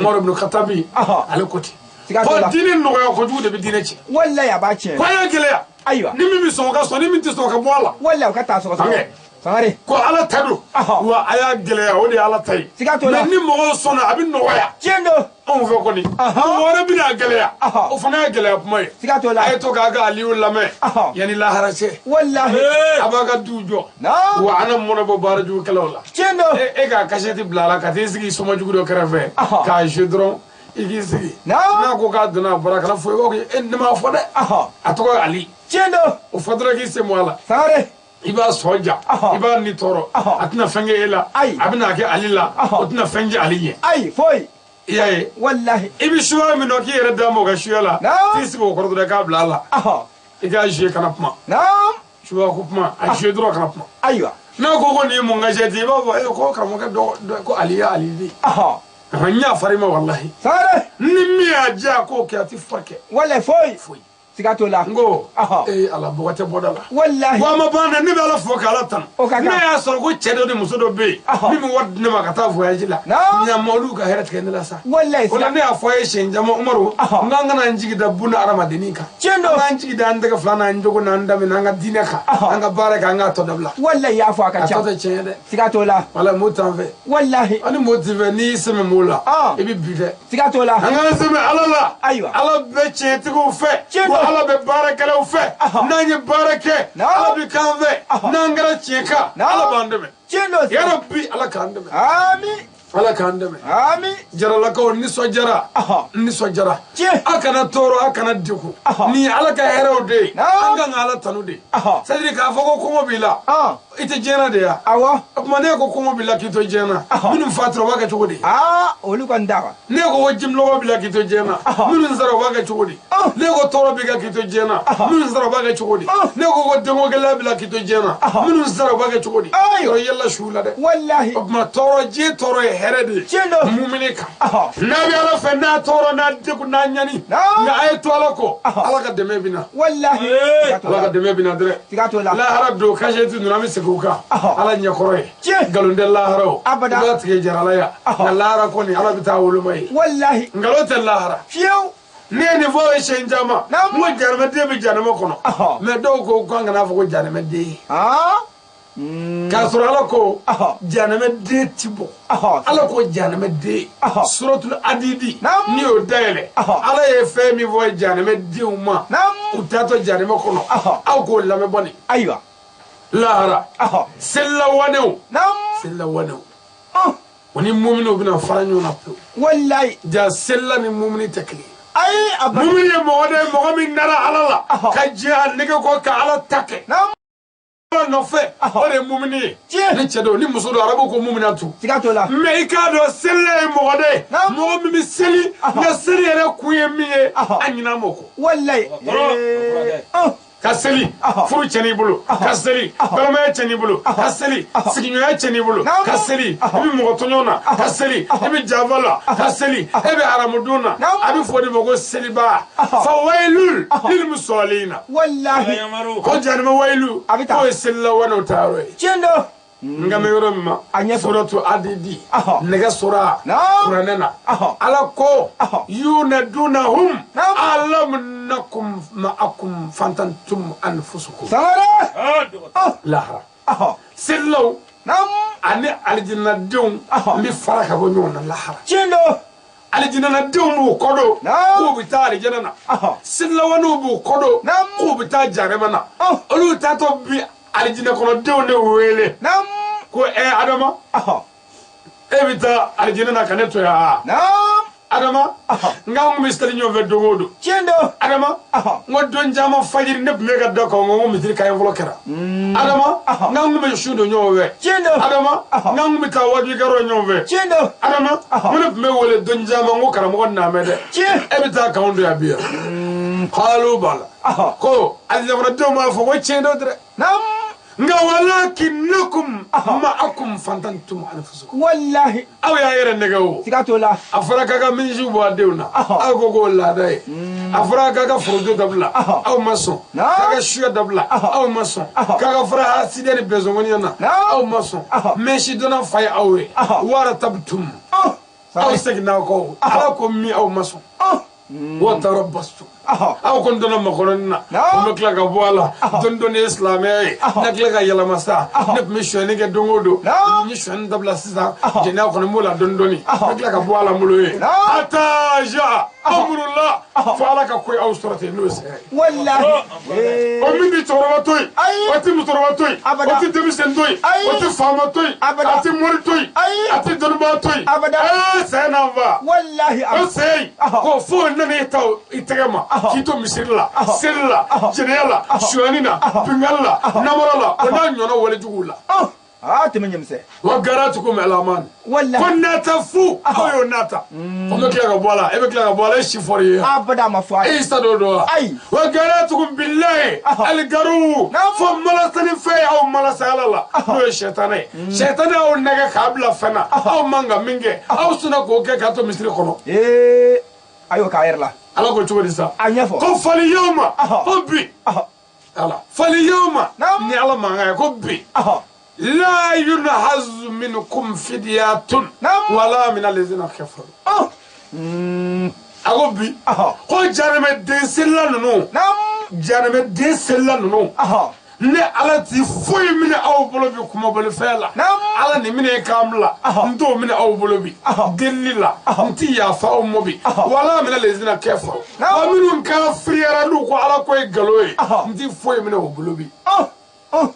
maro ibn khatabi ala kuti ko dini no ya ko jude bi dine ci wallahi abache ko ya geleya aywa ni mi so ka so ni mi ti so ka bola wallahi ka ta so ka sangare ko ala tadu wa aya geleya o di ala tay ni mo so na abin no ya chendo on fe ko ni mo re bi na geleya o fana geleya kuma sigato la ay to ga ga aliu lame yani la harache wallahi abaga dujo wa ana mo no bo baraju kala wala chendo e ga kasheti blala ka te sigi so ma jugu do kreve ka jedron igisi na ko ka duna baraka fo ko en ma fo de atoko ali chendo o fadra gi se moala sare iba soja iba ni toro atna fenge ela abina ke alila atna fenge aliye ai foi yae wallahi ibi shuwa mi no ki yere damo ga shuela tisi ko kordo de ka blala iga je kana pma shuwa ko pma a je dro kana pma aywa na ko ni mo ngaje ti ba ko ka mo ka do ko aliya alibi hanya farima wallahi sare nimmi aja ko ke ati farke wala foi sigato la ngo ala bogate bodala wallahi wa ma bana ni bala foka ala tan me ya so ko chedo ni muso do be ni mi wad ne ma kata voyage la nya modu ka heret ken la sa wallahi wala ne afoye shen jama umaru nganga na njigi da buna arama denika chendo na njigi da ndaga flana njogo na ndame nanga dinaka anga baraka anga to dabla wallahi ya fo aka cha to chede sigato la wala motanve wallahi ani motive ni seme mola ebi bide sigato la anga seme alala aywa ala be chete ko fe ala be baraka la fe nanye barake ala bi kanve nangara cheka ala bandeme chendo ya rabbi ala kandeme amin ala kandeme amin jara la ko ni sojara akana toro akana diku ni ala ka hero de anga ngala tanude sadri ka fago ko mobila ite jena de ya awa kuma ne ko mobila kito jena minum fatra waga chogodi olu kan dawa ne ko wajim lo mobila kito jena minum zara waga chogodi ne ko toro biga kito jena minum zara waga chogodi ne ko demo gala bila kito jena minum zara waga chogodi yo yalla shula de wallahi kuma toro je toro herede muminika nabi ala fenna toro na diku na nyani na ay to alako ala ka deme bina wallahi ala ka deme bina dre la harab do kasheti nurami sekuka ala nyakore galunde la haro abada tige jarala ya la hara ko ni ala bita wulu mai wallahi ngalote la hara fiu ne ni vo e shenjama mo jarma de be janama kono me do ko kwanga na fo ko janama de kasura ala ko janama de tibo ala ko janama de suratul adidi ni o dele ala ye fe mi vo janama de uma utato janama kono aw ko lame boni aywa lahara sella wanew woni mu'minu bina faranyo na pe wallahi ja sella ni mu'mini takli ay mu'mini mo wade mo min nara alala ka jihan nige ko ka ala take no fe o de mumini ni chedo ni muso do arabo ko mumina tu me ikado selle mo de mo mi seli na seli ere kuye miye anyina moko wallahi kaseli furu cheni bulu kaseli balama cheni bulu kaseli siginyo cheni bulu kaseli ibi mo tonyona kaseli ibi javala kaseli ibi aramuduna abi fodi bogo seliba fa wailul lil musallina wallahi ko janima wailu ko sella wono taro chendo ngame yoroma suratu adidi nega sura quranena ala ko yunadunahum alamnakum ma'akum fantantum anfusukum lahra sillo ani aljinna dum mi faraka bo nyona lahra chendo aljinna na dum bu kodo ko bitali janana sillo wonu bu kodo ko bitali jaremana olu tato bi aljinna kono dewne wele ko adama evita aljinna na kaneto ya adama ngam mistari nyove dogodo chendo adama ngodon jama fajiri ne mega dako ngom mitri kay volokera adama ngam me shudo nyove chendo adama ngam mi tawadi garo nyove chendo adama mun me wole don jama ngokara mo na mede evita kaundo ya biya qalu bala ko aljabra do ma fo chendo dre nga walakinnakum ma'akum fantantum anfusukum wallahi aw ya yere negawo sikatola afraka ga minju bo adewna agogo la dai afraka ga furdo dabla aw maso kaga shuya dabla aw maso kaga fra sideni bezongoni na aw maso meshi dona fay awre wara tabtum aw segna ko ala ko mi aw maso wa tarabbastu aw kon dona makoronna ko kla ga boala don don islamé nakla ga yala masa ne mission ke dongodo ni shon dabla sisa jena ko mola don doni nakla ga boala muloye ataja amrullah fala ka koy aw surati no se wallahi o min bi toro toy oti mu toro toy oti demisen toy oti fama toy ati mori toy ati donba toy sana va wallahi o sey ko fo ne taw itema kito misirla sirla jenela shuanina pingalla namorala ona nyono wale jugula temenyemse wa garatukum alaman wallahi kunna tafu ayo nata ono kiaga bola ebe kiaga bola shifori abada mafa isa dodo wa garatukum billahi algaru fa malasani fa aw malasalala no shetane shetane aw naga kabla fana aw manga minge aw suna ko ke kato misri kono ayo kairla ala ko chugodi sa anyafo ko fali yawma hobbi ala fali yawma ni ala manga ko bi la yunhaz minkum fidyatun wala min allazina kafaru agobi ko jarame de selanu jarame de selanu ne ala ti foy mine aw bolobi kuma bol fela ala ni mine kamla ndo mine aw bolobi delila nti ya fa ummobi wala min allazina kafaru wa minhum kafira lu ko ala koy galoy nti foy mine aw bolobi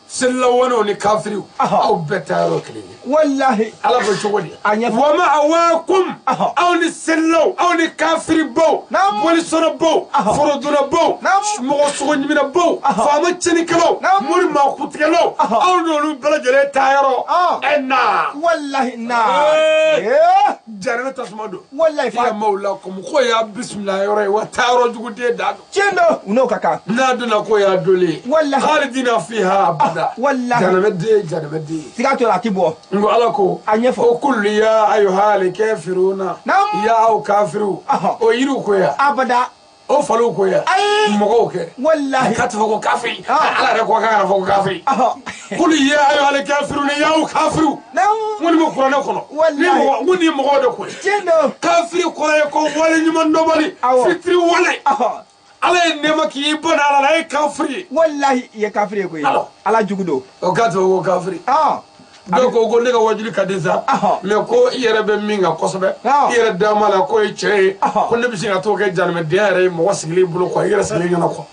sella wono ni kafiru aw betaro klini wallahi ala bo chogodi wa ma awakum aw ni sello aw ni kafiri bo woni soro bo forodura bo mo so nyimina bo fa ma cheni kalo muri ma kutkelo aw no lu bela jere tayaro enna wallahi na jarana tasmado wallahi fa ya maulakum ko ya bismillah wa tayaro jugude dado chendo uno kaka naduna ko ya dole wallahi khalidina fiha abada wallahi janabade sigato la kibo ngo alako anyefo kullu ya ayyuhal kafiruna ya au kafiru o yiru ko ya abada o falu ko ya mogo ke wallahi katfo ko kafiri ala re ko ka fo kafiri kullu ya ayyuhal kafiruna ya au kafiru woni mo qur'an ko wallahi woni mogo de ko chendo kafiri ko wala nyuma ndobali fitri wala ala nema ki bona ala kafiri wallahi ya kafiri ko ala jugudo o katfo ko kafiri doko go lega wajuli kadeza me ko yere be minga kosobe yere damala ko che ko ne bisinga to ke janme diare mo wasigli bulo ko yere sele ngana ko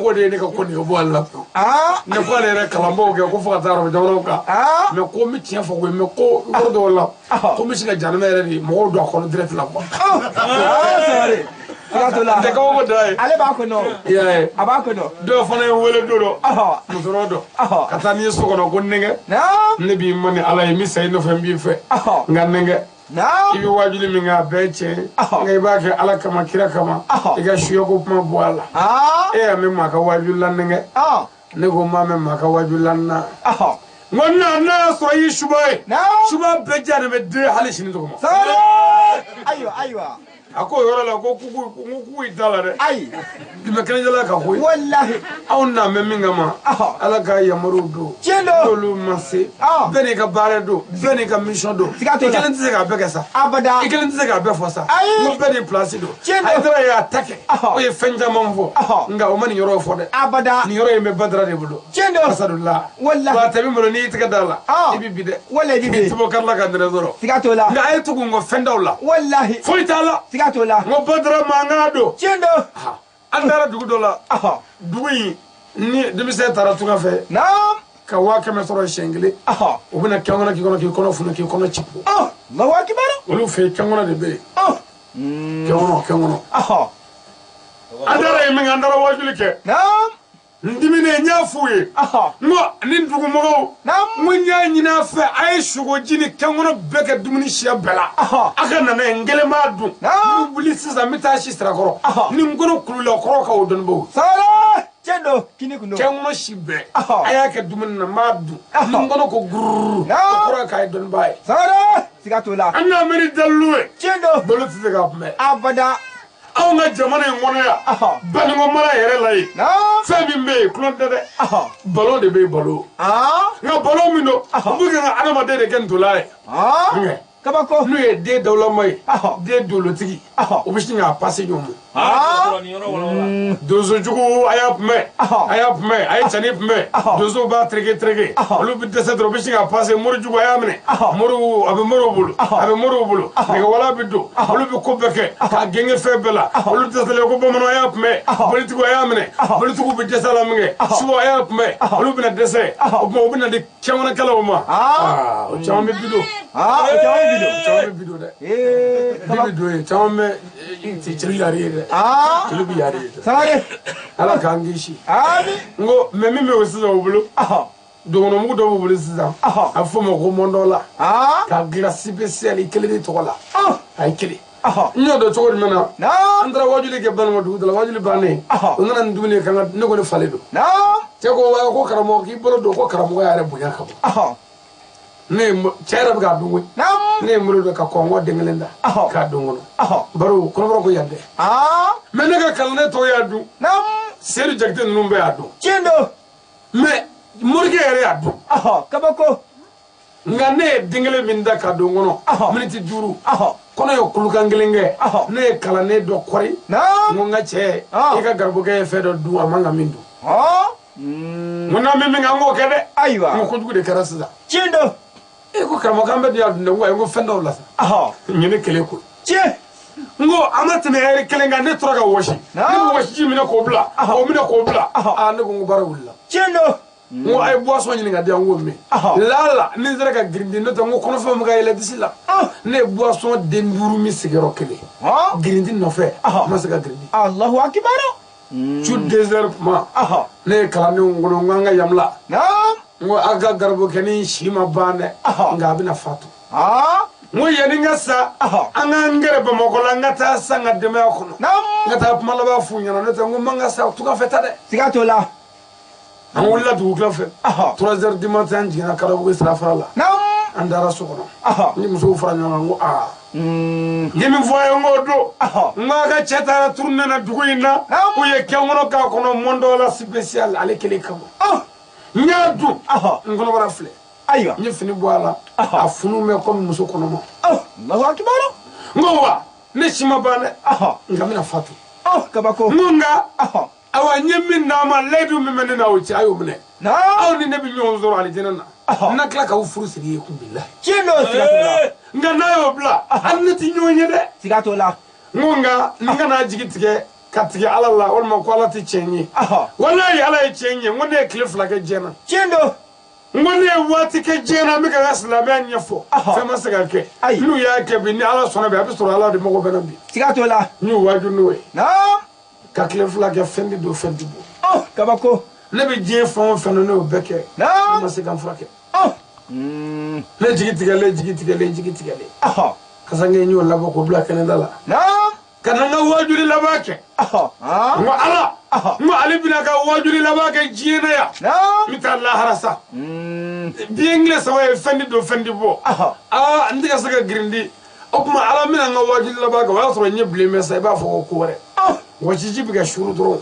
ko de ne ko ne bo alla ne ko le kalambo ke ko fuka taro jawro ka me ko mi tian fo ko me ko gordo wala ko mi singa janme re mo do ko direct la ko siga to la de ko dai ale ba ko no ya aba ko no do fana wele do musoro do kata ni so kono ko nenge ne bi mani ala mi say no fam bi fe nga nenge ibi wajuli mi nga beche nga ba ke ala kama kira kama iga shiyo ko ma boala me ma ka wajulan nenge ne go ma me ma ka wajulan na ngonna na so yi shubai shuba beja ne me de halishin to ko aywa ako yoro la ko ku idala re ay dime kene jala ka hoy wallahi awna me minga ma ala ka yamaru do lu mase beni ka bare do beni ka mission do ikelen tise ka be kesa abada ikelen tise ka be fosa mo beni place do ay dara ya attaque o ye fenja mamfo nga o mani yoro fo de abada ni yoro me badra de budo asadullah wallahi ba tabi mo ni tika dala ibi bide wallahi bibi tibo karla ka dere zoro sigatola nga ay tugu ngo fendawla wallahi foitala sigatola ngo badra mangado chendo andara dugu dola dugu yi ni demise tara tunga fe naam ka wa keme soro shengile o bina kangona ki kono funa ki kono chipo ma wa kibaro olu fe kangona de be kangona andara yimi andara wajuli ke naam ndimine nyafuye ngo ni dugu mogo ngo nya nyina fe ay shugo jini kangona beke dumuni shia bela aka na ngele ma du ni buli sisa mitashi strakoro ni ngono kulula koro ka odon bo sala chendo kini kuno kengo shibe aya ke dumuni na ma du ni ngono ko gurru koro ka odon bay sala sigatola anna meri dalluwe chendo bolo tise ga me abada aw nga jamana ngono ya bani ngo mara yere lay femi me klon de balo de be balo nga balo mi no bugi nga adama de ken to lay kabako nu e de dawla may de dolotigi o bishi nga passé ñom dozo jugo ayap me ay chanip me dozo ba trege lu bi de sedro bishi nga passé muru jugo ayamne muru bulu nga wala bidu lu bi ko beke ka genge febela lu de sele ko bomono ayap me politiko ayamne politiko bi de salam nge suwa ayap me lu bi na dese o bi na de kewna kala o ma o chawme bidu chawme bidu de bidu chawme ti chiri yari de lubi yari de sare ala kangishi ami ngo memi me wesiza obulu dono mu do obulu siza afo mo ko mondola ka gira spécial ikele de tola ay kele nyodo to woni mena andra wajuli ke ban mo dudala wajuli bane ngana ndumine kan ne ko ne faledo te ko wa ko karamo ki bolo do ko karamo ya re bunya ka ne chera ga dungu ne muro do ka kongo dengelenda ka dungu baro ko baro ko yande mena ka kalne to yadu seru jagte numbe yadu chendo me murge yare yadu kabako ngane dingele minda ka dungu no miniti duru kono yo kulukangelenge ne kalane do kori ngonga che e ka garbo ke fe do du amanga mindu mona mimi ngango kede aywa ngo ko de karasa chendo ko karamo kambe dia ngo fendo la nyine kele ko che ngo amate me ere kele nga ne troga woshi ne woshi ji mina ko bla o mina ko bla ne ngo bara wulla chendo ngo ay boisson nyine nga dia ngo me lala ni zera ka grindi no to ngo kono fo mga ile disila ne boisson de nduru mi sigero kele grindi no fe ma se ka grindi Allahu akbar chu désert ma ne kala ne ngo nga yamla ngo aga garbo keni shima bane nga bina fatu ngo yeni ngasa anga ngere ba mokola ngata sanga deme akono ngata pamala ba funya na neta ngo manga sa tuka feta de sigatola ngo la du kla fe 3h du matin jina kala bu sra farala andara sokono ni muso faranya ngo ngimi voyo ngo do ngaga chetara tourner na duguina o ye kengono ka kono mondo la spécial ale kele kamo nyadu ngono bara fle aywa ni fini boala afunu me comme muso kono mo Allahu akbar ngowa ne shima bane ngamina fatu kabako ngunga awa nyemi na ma ledu me menena o ci ayo mene aw ni nabi nyon zoro ali jenana na kla ka ufuru siri ku billahi chino sigatola nga nayo bla annati nyonye de sigatola ngunga nga na jigitige katige alalla wal ma ko alati chenyi wallahi ala chenyi ngone cliff la ke jena chendo ngone wati ke jena mi ka silamɛ ɲɛfɔ fɛn ma se ka kɛ n'u y'a kɛ bi ni ala sɔnna bi a bɛ sɔrɔ ala de mago bɛna bi siga t'o la n y'o waaju n'o ye naam ka tile fila kɛ fɛn di don fɛn di bɔ kabako ne bɛ diɲɛ fɛn o fɛn na ne y'o bɛɛ kɛ naam ne ma se ka n furakɛ ne jigi tigɛlen kasa n y'o labɔ k'o bila kɛnɛda la naam ka na n ka waajuli laban kɛ n ko ala n ko ale bɛna ka waajuli laban kɛ diɲɛ na yan naam n bɛ taa lahara sa biɲɛ kile saba ye fɛn di don fɛn di bɔ n tɛ ka se ka girindi o tuma ala bɛna n ka waajuli laban kɛ o y'a sɔrɔ n ye bilen mɛ sa i b'a fɔ ko ko wɛrɛ wɔsiji bɛ ka suru dɔrɔn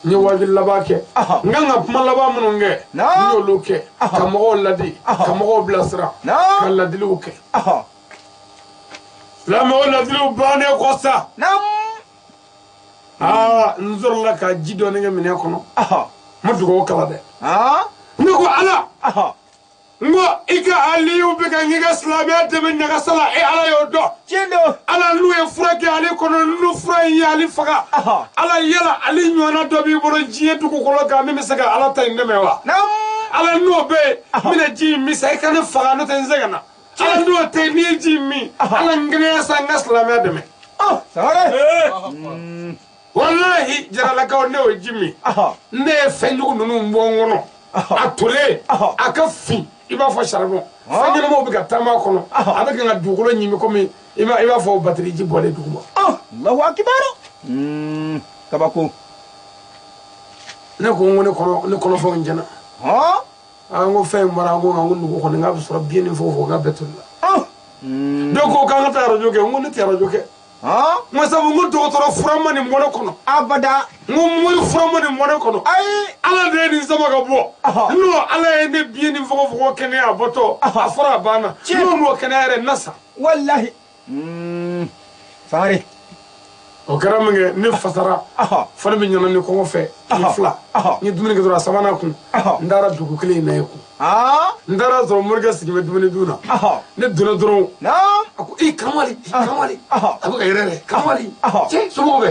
n ye waajuli laban kɛ n kan ka kuma laban minnu kɛ n y'olu kɛ ka mɔgɔw ladi ka mɔgɔw bilasira ka ladiliw kɛ silamɛw ladiliw bannen kɔ sa n sɔrɔla ka ji dɔɔni kɛ minɛn kɔnɔ n ma dugawu kala dɛ ne ko ala n ko i ka aliyu bɛ ka n ka silamɛya dɛmɛ ɲagasa la e ala y'o dɔn tiɲɛ don ala n'u ye fura kɛ ale kɔnɔ n'u fura in ye ale faga ala yala ale ɲɔgɔnna dɔ b'i bolo diɲɛ dugukolo kan min bɛ se ka ala ta in dɛmɛ wa ala n'o bɛ yen n bɛna ji in min sa i ka ne faga n'o tɛ n sɛgɛnna ala n'o tɛ n'i ye ji in min ala n kɛnɛya sa n ka silamɛya dɛmɛ wallahi jaralakaw ne y'o ji min ne ye fɛn jugu ninnu bɔ n kɔnɔ a tolen a ka fin i b'a fɔ charbon fɛn ɲɛnamaw bɛ ka taama a kɔnɔ a bɛ ka n ka dugukolo ɲimi komi i b'a fɔ batiri ji bɔlen duguma Allahu akibaru kabako ne ko n ko ne kɔnɔfɛnw jɛna n ko fɛn in bɔra n ko nka n ko nugu kɔni n k'a bɛ sɔrɔ biɲɛ ni fɛn o fɛn o k'a bɛɛ toli la dɔw ko k'an ka taa arajo kɛ n ko ne tɛ arajo kɛ n ko sabu n ko dɔgɔtɔrɔ fura ma nin mɔnɛ kɔnɔ abada n ko mori fura ma nin mɔnɛ kɔnɔ ala de ye nin sama ka bɔ n'o ala ye ne biɲɛ ni fogofogo kɛnɛya a bɔtɔ a fɔra a banna n'o m'o kɛnɛya yɛrɛ na sa wallahi fare o kɛra min kɛ ne fasara fo ne bɛ ɲɛna ni kɔngɔ fɛ tile fila n ye dumuni kɛ dɔrɔn a sabanan kun n taara dugu kelen in na ye kun n taara sɔrɔ morikɛ sigilen bɛ dumuni dun na ne donna dɔrɔn a ko karamɔgɔ karamɔgɔ a bɛ ka yɛrɛ dɛ karamɔgɔ cɛ somɔgɔw bɛ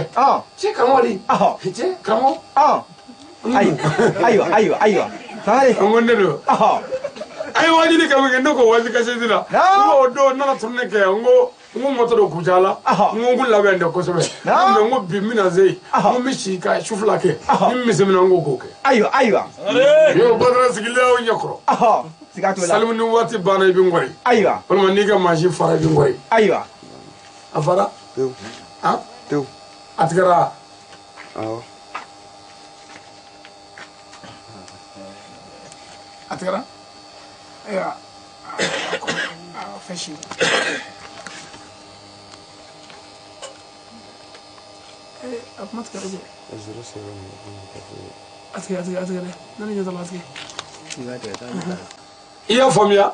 cɛ karamɔgɔ cɛ karamɔgɔ ayiwa fare n ko ne don a ye wajibi kɛ min kɛ ne ko wajibi kasɛti la n ko o don n nana turune kɛ n ko mɔtɔ dɔ kucala n ko labɛn dɛ kosɛbɛ mɛ n ko bi n bɛna se yen n ko n bɛ si ka su fila kɛ ni misi min na n ko k'o kɛ ayiwa y'o badara sigilen y'o ɲɛkɔrɔ salimu ni waati banna i bɛ n kɔri walima n'i ka mansin fara i bɛ n kɔri a fara tewu a tigɛra a tigɛra ayiwa fɛn si a kuma tigɛra jɛ a tigɛ dɛ ne ni ɲɛ t'a la a tigɛ i y'a faamuya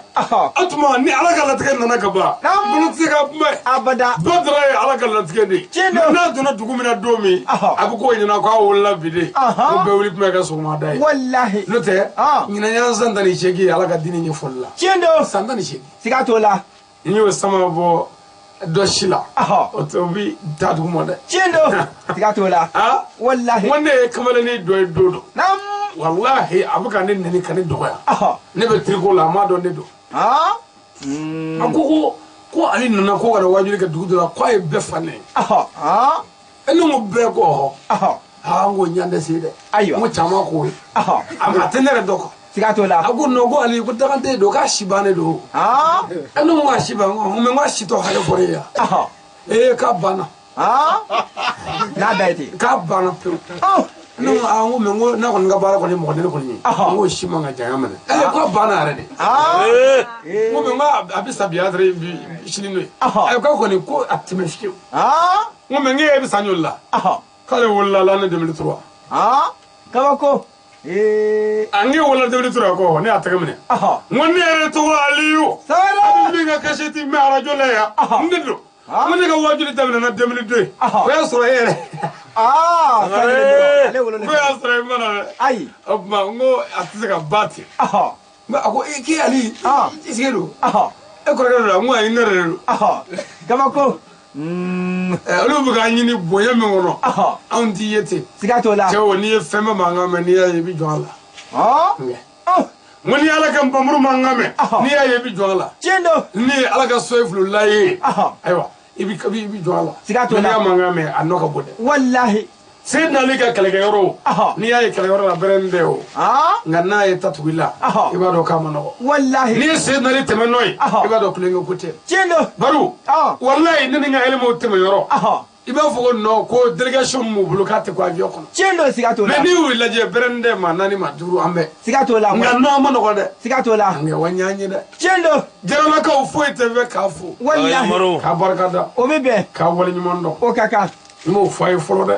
o tuma ni ala ka latigɛ nana ka ban bolo tɛ se ka kunbɛn abada badara ye ala ka latigɛ de ye n'a donna dugu min na don min a bɛ k'o ɲɛna k'a wolola bi de ko bɛɛ wuli tun bɛ kɛ sɔgɔmada ye wallahi n'o tɛ ɲinan y'an san 18 ye ala ka diinɛ ɲɛfɔli la tiɲɛ don san 18 siga t'o la n y'o sama bɔ dɔ si la o bɛ taa dugu ma dɛ tiɲɛ don siga t'o la wallahi n ko ne ye kamalenin dɔ ye don dɔ wallahi a bɛ ka ne nɛni ka ne dɔgɔya ne bɛ tiriko la a m'a dɔn ne don a ko ale nana ko ka na wajibi kɛ dugu dɔ la k'a ye bɛɛ fa ne ye ne ko bɛɛ ko n ko ɲan tɛ se dɛ n ko caman k'o ye a tɛ ne yɛrɛ dɔn kɔ siga t'o la a ko non ko ale ko dagante don k'a si bannen don ne ko k'a si ban mɛ k'a si tɔ hakɛ fɔra e ye k'a banna n'a bɛɛ ten k'a banna pewu ne ko n ko mɛ n ko n'a kɔni ka baara kɔni mɔgɔ ne kɔni ye n ko si man ka janya minɛ k'a banna yɛrɛ de n ko mɛ n ko a bɛ sa bi a yɛrɛ bi sini n'o ye k'a kɔni ko a tɛmɛ fiyewu n ko mɛ n k'e bɛ sa ɲɔli la k'ale wolola la ne 2003 kabako an k'e wolola 2003 ko ne y'a tɛgɛ minɛ n ko ne yɛrɛ tɔgɔ aliyu a bɛ min ka kasɛti mɛ arajo la yan n de don n ko ne ka wajuli daminɛna 2002 o y'a sɔrɔ e yɛrɛ ko y'a sɔrɔ i mana dɛ ayi o tuma n ko a tɛ se ka ba ten a ko k'e ali i sigi don e kɔrɔkɛ don la n ko ayi ne yɛrɛ de don kabako olu bɛ k'an ɲini bonya min kɔnɔ anw t'i ye ten siga t'o la cɛw n'i ye fɛn bɛɛ mankan mɛn n'i y'a ye i bɛ jɔn a la mun ni ala kan bamuru mangame ni ya yebi jola Chendo. ni ala ka soiflu laye aywa ibi jola Sigato la mangame anoka bode wallahi Sayyidina Ali ka kalege yoro ni ya kalege yoro la berende o ngana ye tatwila ibado kama no wallahi ni Sayyidina Ali temenoi ibado kulengo kute Chendo. baru wallahi nini nga elmo temeyoro iba fogo no ko delegation mu blokate ko avion kono Chendo sigato la mais ni wi laje berende ma nani ma duru ambe sigato la ngana mo no de sigato la nge wanyanye de Chendo jero ka fo tv ka fo wallahi ka barkada o bebe ka wala ni mondo o kaka mo fay folo de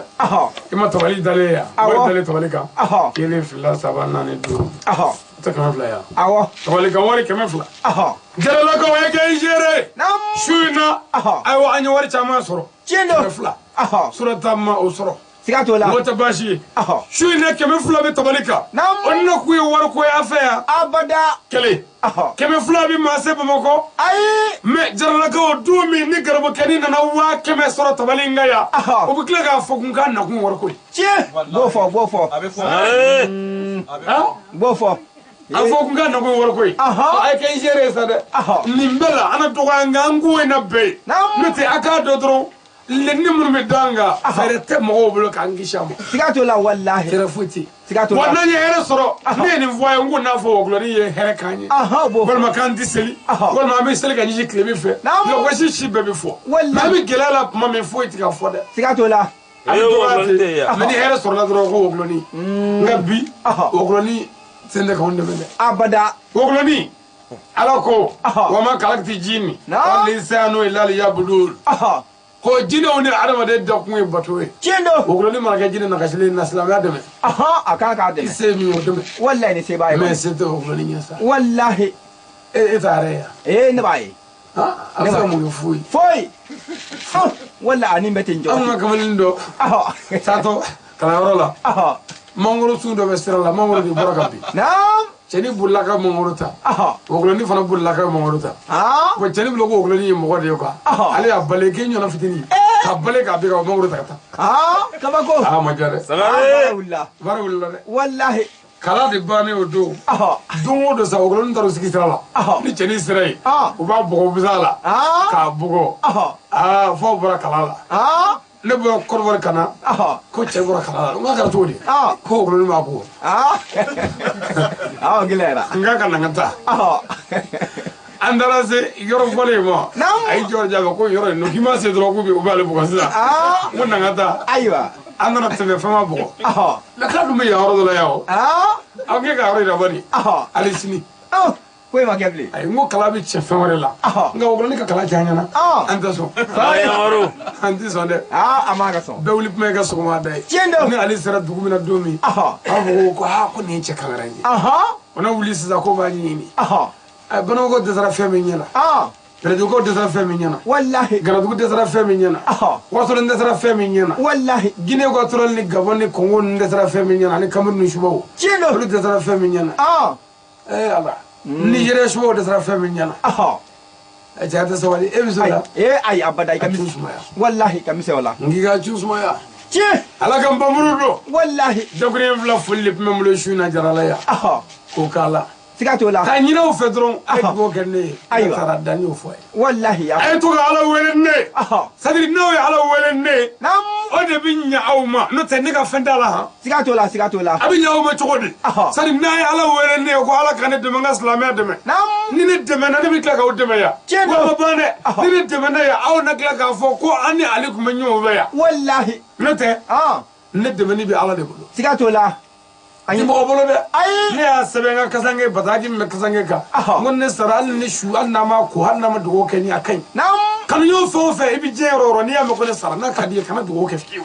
ima tawali dale ya mo dale tawali ka kele fila sabana ne duru ta kama fila ya tawali ka wari kama fila jero ka wa ke jere shuina aywa anyo wari chama soro Chendo fila surata ma usro sigato la wata bashi shuina kama fila be tabalika onna ku war ko ya fa abada kele kama fila bi ma se bamako ai me jarala ko dumi ni garbo kani na wa kama soro tabalinga ya o bi kila ga fokun kan na kun war ko go for bofo afokun kan na kun war ko ay kay jere sa de nimbela ana to ga ngangu na be mete aka do dro le ni mun me danga ferete mo bolo kan gishamo sigato la wallahi terafuti sigato la wannan ye here soro ne ni voye ngu na fo glori ye here kanye bo bol makan diseli bol ma me sele kanyi klebe fe lo ko shi bebe fo ma mi gelala ma me fo itika fo de sigato la me ni here soro la dro ko gloni ngabi gloni sende ka wonde bele abada gloni alako wa ma kalakti jini lisanu illa liyabudul ko jine woni adama de dokku batowe Chendo gloni ma ga jine na kasile na islam ya deme akaka de se mi o deme wallahi ne sai bai mais c'est gloni nyasa wallahi e tare ne bai asa mu fui foi walla ani mete njo amma kamalin do sato kala rola mangoro sundo besira la mangoro di borakabi naam cheni bullaka mangoro ta ogloni fana bullaka mangoro ta ko cheni blogo ogloni mo gode ko ali abale ke nyona fitini abale ka be ka mangoro ta kama ko majare wallahi wallahi kala de bane odo dungo do sa ogloni taro sikitala ni cheni sirai o ba bogo bizala ka bogo fo bora kala ne bo korwar kana ko chebora kala nga kala todi ko ogloni ma ko gilera nga kana ngata andara se yoro fole mo ay jor jaba ko yoro no kima se dro ko be ubale bu kasa wonna ngata aywa andara tebe fama bu la kadu me yoro do la yawo awge ga ro da bari ali sini ko ma kebli ay ngo kala bi che famare la nga ogloni ka kala janya na anta so ay yoro anti so de amaga so be wuli me ga so ma dai Chendo ni ali sera dugu mina domi abo ko ko ni che kangaranji ona wuli sa ko ba ni ay bano ko de sara feme nyana Garadu ko de sara feme nyana wallahi garadu de sara feme nyana wato de sara feme nyana wallahi gine ko toral ni gabon ni kongo de sara feme nyana ni kamerun shubawo Chendo lu de sara feme nyana ala Nigeria shubawo de sara feme nyana jata sawali ebisoda ay abada kamisi wallahi kamisi wala ngiga chusma ya ala kam bamurudo wallahi dogre vla fulip memlo shuna jarala ya ko kala sigato la ka nyina o fedron ay go genne ay tara dani o foy wallahi ya ay to ala welenne sadri no ya ala welenne nam o de binya awma no te ne ka fendala ha sigato la abinya awma chogodi sadri na ya ala welenne ko ala kan de manga islamia de me nam ni ne de me na de kla ka o de me ya ko bane ni ne de me na ya aw na kla ka fo ko ani alikum nyo be ya wallahi no te ne de me ni bi ala de bolo sigato la ani mo bolo de ay ne ya sebenga kasange bataji me kasange ka ngon ne saral ne shu anna ma ko hanna ma dugo ke ni akai nam kan yo fo fe ibi jero ro ni ya me ko ne sara na ka di kana dugo ke fiu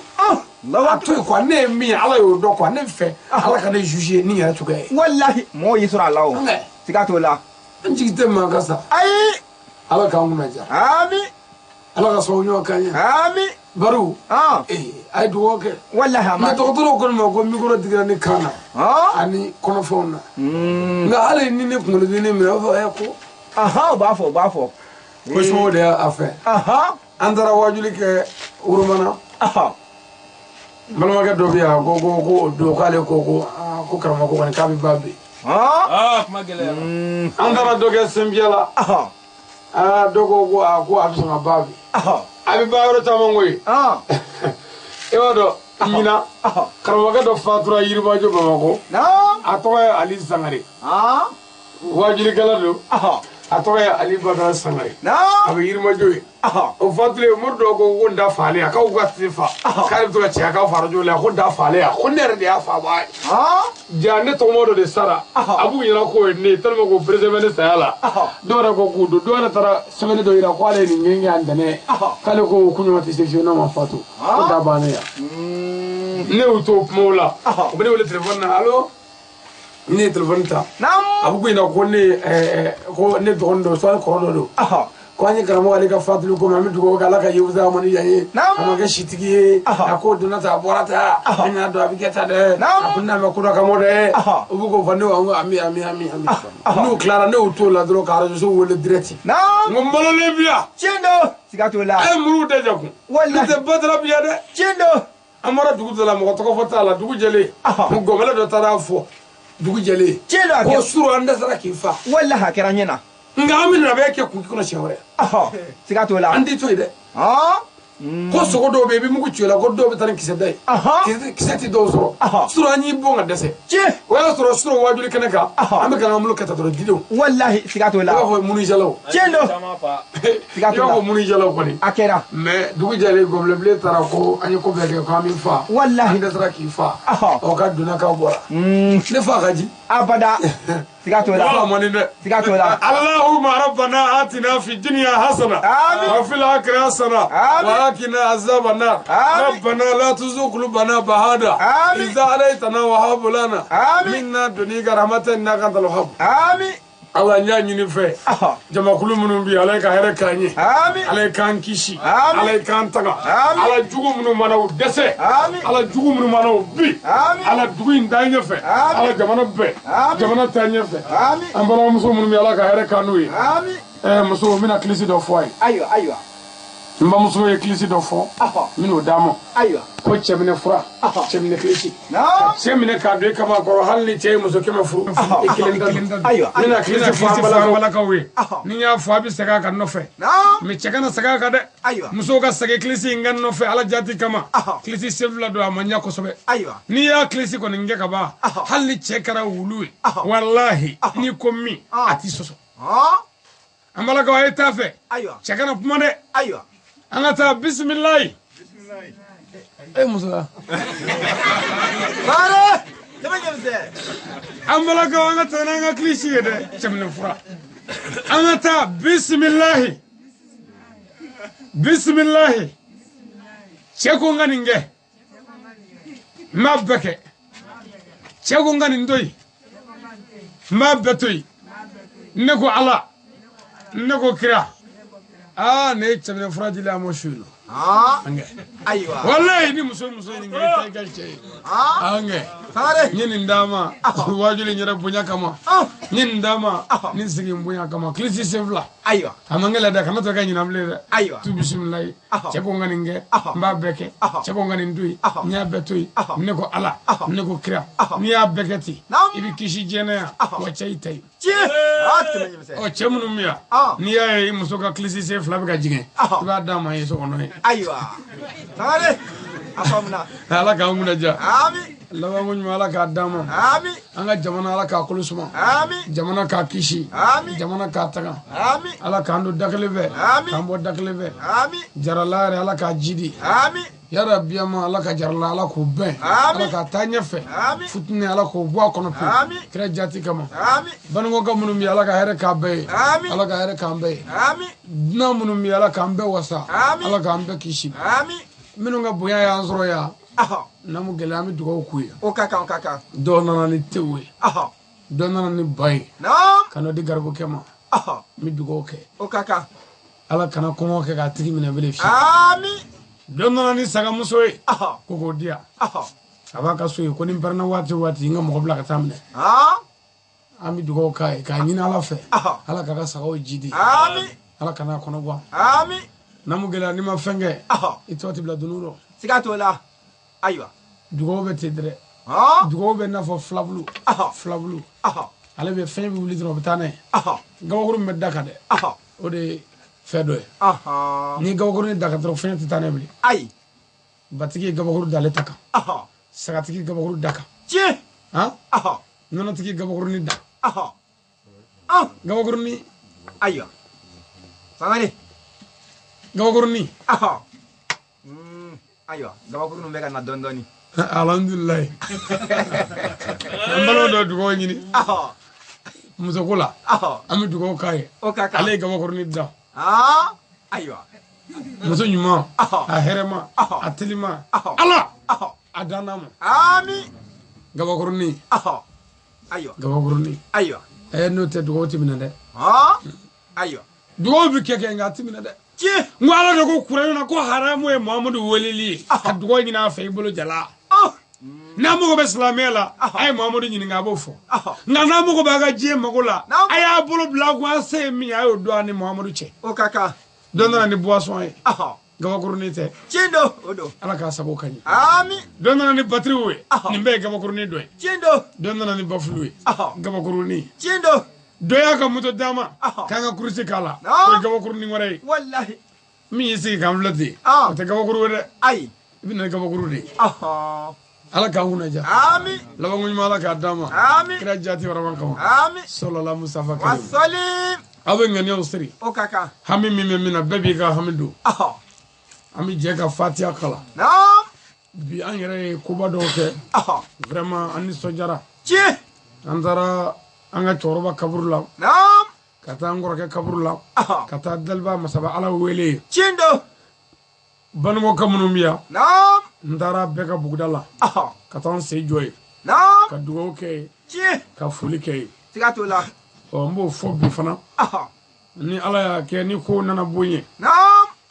lawa to ko ne mi ala yo do ko ne fe ala ka ne juger ni ya tuga wallahi mo yisra lawo sigato la njigite ma kasa ay ala ka nguna ja ami ala ka so nyo kanya ami baru ay dugo ke wallahi ma to to ko mo ko mi ko digra ni kana ani kono fona nga ale ni ne ko le ni me ko ba fo ko so de afa andara wajuli ke urumana malama ga do biya ko do kale ko karama ko kan kabi babbe kuma gele andara doge sembiala dogo ko absama babi abi baawro tamongoy e wado mina karwaga do fatura yirba jo bamako atoya ali sangare wajiri galado atoya ali badal sangare abi yirma joy o fature murdo go wonda faale aka ugatti fa kare to ci aka faro la ko da faale ko ner de afa ba jande to modo de sara abu yira ko ne telmo ko president sala dora ko kudu dora tara semene do yira ko ale ni ngi andane kale ko kunyo mati section ma fatu ko da bane ya ne uto mola o bene wala telefon na allo ni telefon ta abu ko ina ko ne dondo so ko do kwanye karamo ale ka fatulu ko mami dugo kala ka yuza moni yaye amake shitigi ako dunata borata ina do abigeta de akunna me kudo kamode ubugo fande wa ami no clara ne utola dro kara so wole direct ngombolo le bia chendo sigatola ay muru de jaku wala de badra bia de chendo amara dugu de la mo to ko fotala dugu jele mo gomele do tarafo dugu jele chendo ko suru ande sara kifa wala hakera nyena ngami na beke ku kono shawre sigatola andi to ide ko sogo do be bi mu ku chula ko do be tan kise dai kise do so suru anyi bonga dese wala suru wajuli kanaka ambe kana mulu kata do dido wallahi sigatola ko munu jalo chendo sigatola ko munu jalo ko ni akera me dugu jale goble ble tara ko anyi ko bege ko ami fa wallahi ndasra ki fa o ka duna ka bora ne fa gaji abada sigatola sigatola Allahumma rabbana atina fi dunya hasana wa fil akhirati hasana wa qina azaban nar rabbana la tuzigh qulubana ba'da idh hadaytana wa hab lana minna dunika rahmatan innaka antal wahhab amin Allah nya nyini fe jama kulu munum bi alay ka here kanyi alay kan kishi alay kan taga ala jugu munum manaw dese ala jugu munum manaw bi ala dugu indanye fe ala jamana be jamana tanye fe ambara muso munum bi ala ka here kanu yi muso mina klisi do foy aywa mba muso ye klisi do fo mino damo ko chemine fura chemine klisi chemine ka do kama ko halni che muso kema furu ekilenda mina klisi fo bala ka we ni ya fo abi sega ka no fe mi cheka na sega ka de muso ka sega klisi ngan no fe ala jati kama klisi sevla do amanya ko sobe ni ya klisi ko ninge ka ba halni chekara wulu wallahi ni ko mi ati soso ambala ka wa etafe cheka na pumane angata bismillah musa bare tabanyamse ambala ka angata nanga klisi de chemne fura angata bismillah cheko nganinge mabeke cheko nganindoi mabetoi neko ala neko kira ne chemne fura dila mo shuno aywa wallahi ni muso ni ngai kai che ange sare nyini ndama wajuli nyira bunya kama nyini ndama ni sigi bunya kama klisi sevla aywa amangela da kama to ga nyina mle aywa tu bismillah cheko ngani nge mba beke cheko ngani ndui nya betui neko ala neko kira ni ya beketi ibi kishi jena wa chaitai o chemunu mia ni ya muso ka klisi sevla ga jige ba dama yeso ono aywa sare afamna ala ka nguna ja amin lawa mun mala ka dama amin anga jamana ala ka kulusuma amin jamana ka kishi amin jamana ka taga amin ala ka ndo dakleve amin kambo dakleve amin jarala ala ka jidi amin ya rabbi ama ala ka jarala ala ko ben ala ka tanyefe futni ala ko bo kono pe kra jati kama bango ga munum ya ala ka here ka be ala ka here ka be na munum ya ala ka be wasa ala ka be kishi minu nga buya ya anzoro ya namu gelami dugo kuya o kaka do nana ni tewe do nana ni bay kano di garbo kema mi dugo ke o kaka ala kana kongo ke ga tigi mina bele fi amin do nana ni saga musoy ko dia abaka soy ko ni barna wati nga mo bla ka tamne ami dugo kai ka nyina ala fe ala ka saga o jidi amin ala kana kono gwa amin namu gela ni ma fenge itoti bla dunuro sigatola aywa dugo be tedre dugo be na fo flavlu ale be fen bi wuli dro bitane gawakuru me daka de o de fedo ni gawakuru ni daka dro fen titane bi ay batigi gawakuru dale taka sagatigi gawakuru daka ci nono tigi gawakuru ni da gawakuru ni ayo sangale gawakuru ni ayo gawakuru no mega na dondoni alhamdulillah ambalo do dugo nyini musokola ami dugo kai ale gawakuru ni da ayo muso nyuma a herema a telima ala adana mo ami gawakuru ni ayo gawakuru ni ayo no te dugo timina de ayo dugo bi keke nga timina de ci ngwala do ko kurana na ko haramu e muhammadu walili dugo nyina fa ibolo jala na mo ko islamela ay muhammadu nyini nga bofo na mo ko baga je magola ay abolo bla ko se mi ayo do ani muhammadu che o kaka donna ni boisson ay gawakuru ni te cindo odo ala ka sabo kanyi ami donna ni battery we ni be gawakuru ni do cindo donna ni baflu we gawakuru ni cindo doya ka muto dama kanga kursi kala ko gawakuru ni ngore wallahi mi yisi kam lati te gawakuru de ay ibina gawakuru de ala ka huna ja ami lawa nguñ mala ka dama ami kira jati wara wan kama ami sallallahu mustafa karim wasalim abe ngani usri o kaka hami mi mina bebi ka hamidu ami je ka fatia kala bi an yere kuba do ke vraiment ani sojara ci andara anga choroba kaburla kata ngoro ke kaburla kata dalba masaba ala wele cindo banmo kamunumia ndara beka bugdala kata se joy ka dugo ke ci ka fuli ke sigatola o mbo fobi fana ni ala ya ke ni ko nana bonye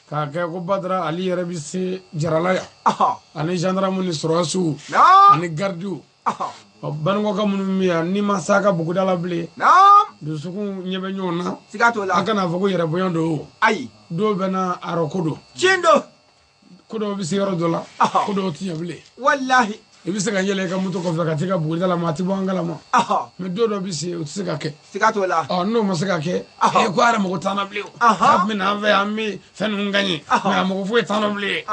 ka ke ko badra ali rabi se jaralaya ani gendarme ni surasu ani gardu bango kamunumia ni masaka bugdala ble do suku nyebe nyona sigatola akana fogo yere boyando ay do bena arokodo cindo kodo bisi yoro dola kodo tiyable wallahi ibise ka yele ka muto ko fe ka tika bugdala mati bangala ma me do bisi o tsika ke sigatola no masaka ke e ko ara mo ko tanable mi na ve ami fen ngani na mo ko fu tanable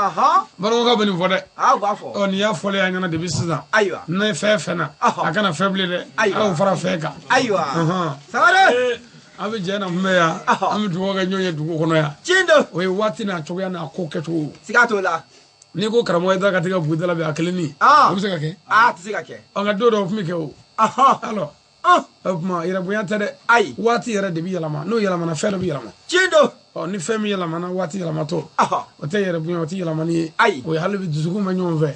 baro ka bani fode bafo on ya fole ya ngana de bisida aywa na fe fena akana feble de aw fara feka aywa sare abi jena meya ami duwo ga nyonye dugo kono ya cindo o wati na choya na ko keto sigatola ni ko karamo da ka tiga bugdala be akleni o bisa ka ke tsika ke anga do fumi ke o alo ma ira buyanta de ay wati yara de bi yalama no yalama na fela bi yalama cindo ni femi yalama na wati yalama to o te yara buya wati yalama ni ay o halbi dusugo ma nyon ve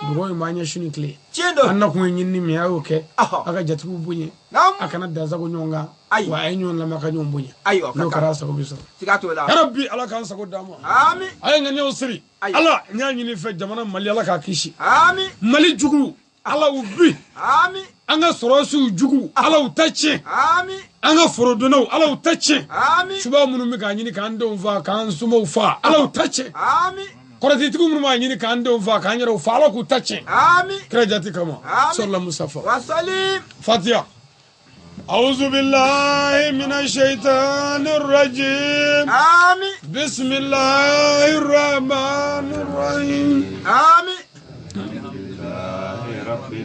dugo ma nya shuni kle cindo anna ko nyinni mi ayo ke aka jatu bunye akana da zago nyonga wa ay nyon la maka nyon bunye ayo no kara sa ko bisa sigatola ya rabbi ala kan sa ko dama ami ay ngani usri ala nya nyini fe jamana mali ala ka kishi ami mali jugu ala ubi ami anga sorosu jugu ala utache ami anga forodono ala utache ami shuba munu mi ka nyini kan don fa kan sumo fa ala utache ami korati tiku munu ma nyini kan don fa kan yero fa ala ku tache ami krejati kama sallallahu mustafa wasalim fatiha أعوذ بالله من الشيطان الرجيم آمين بسم الله الرحمن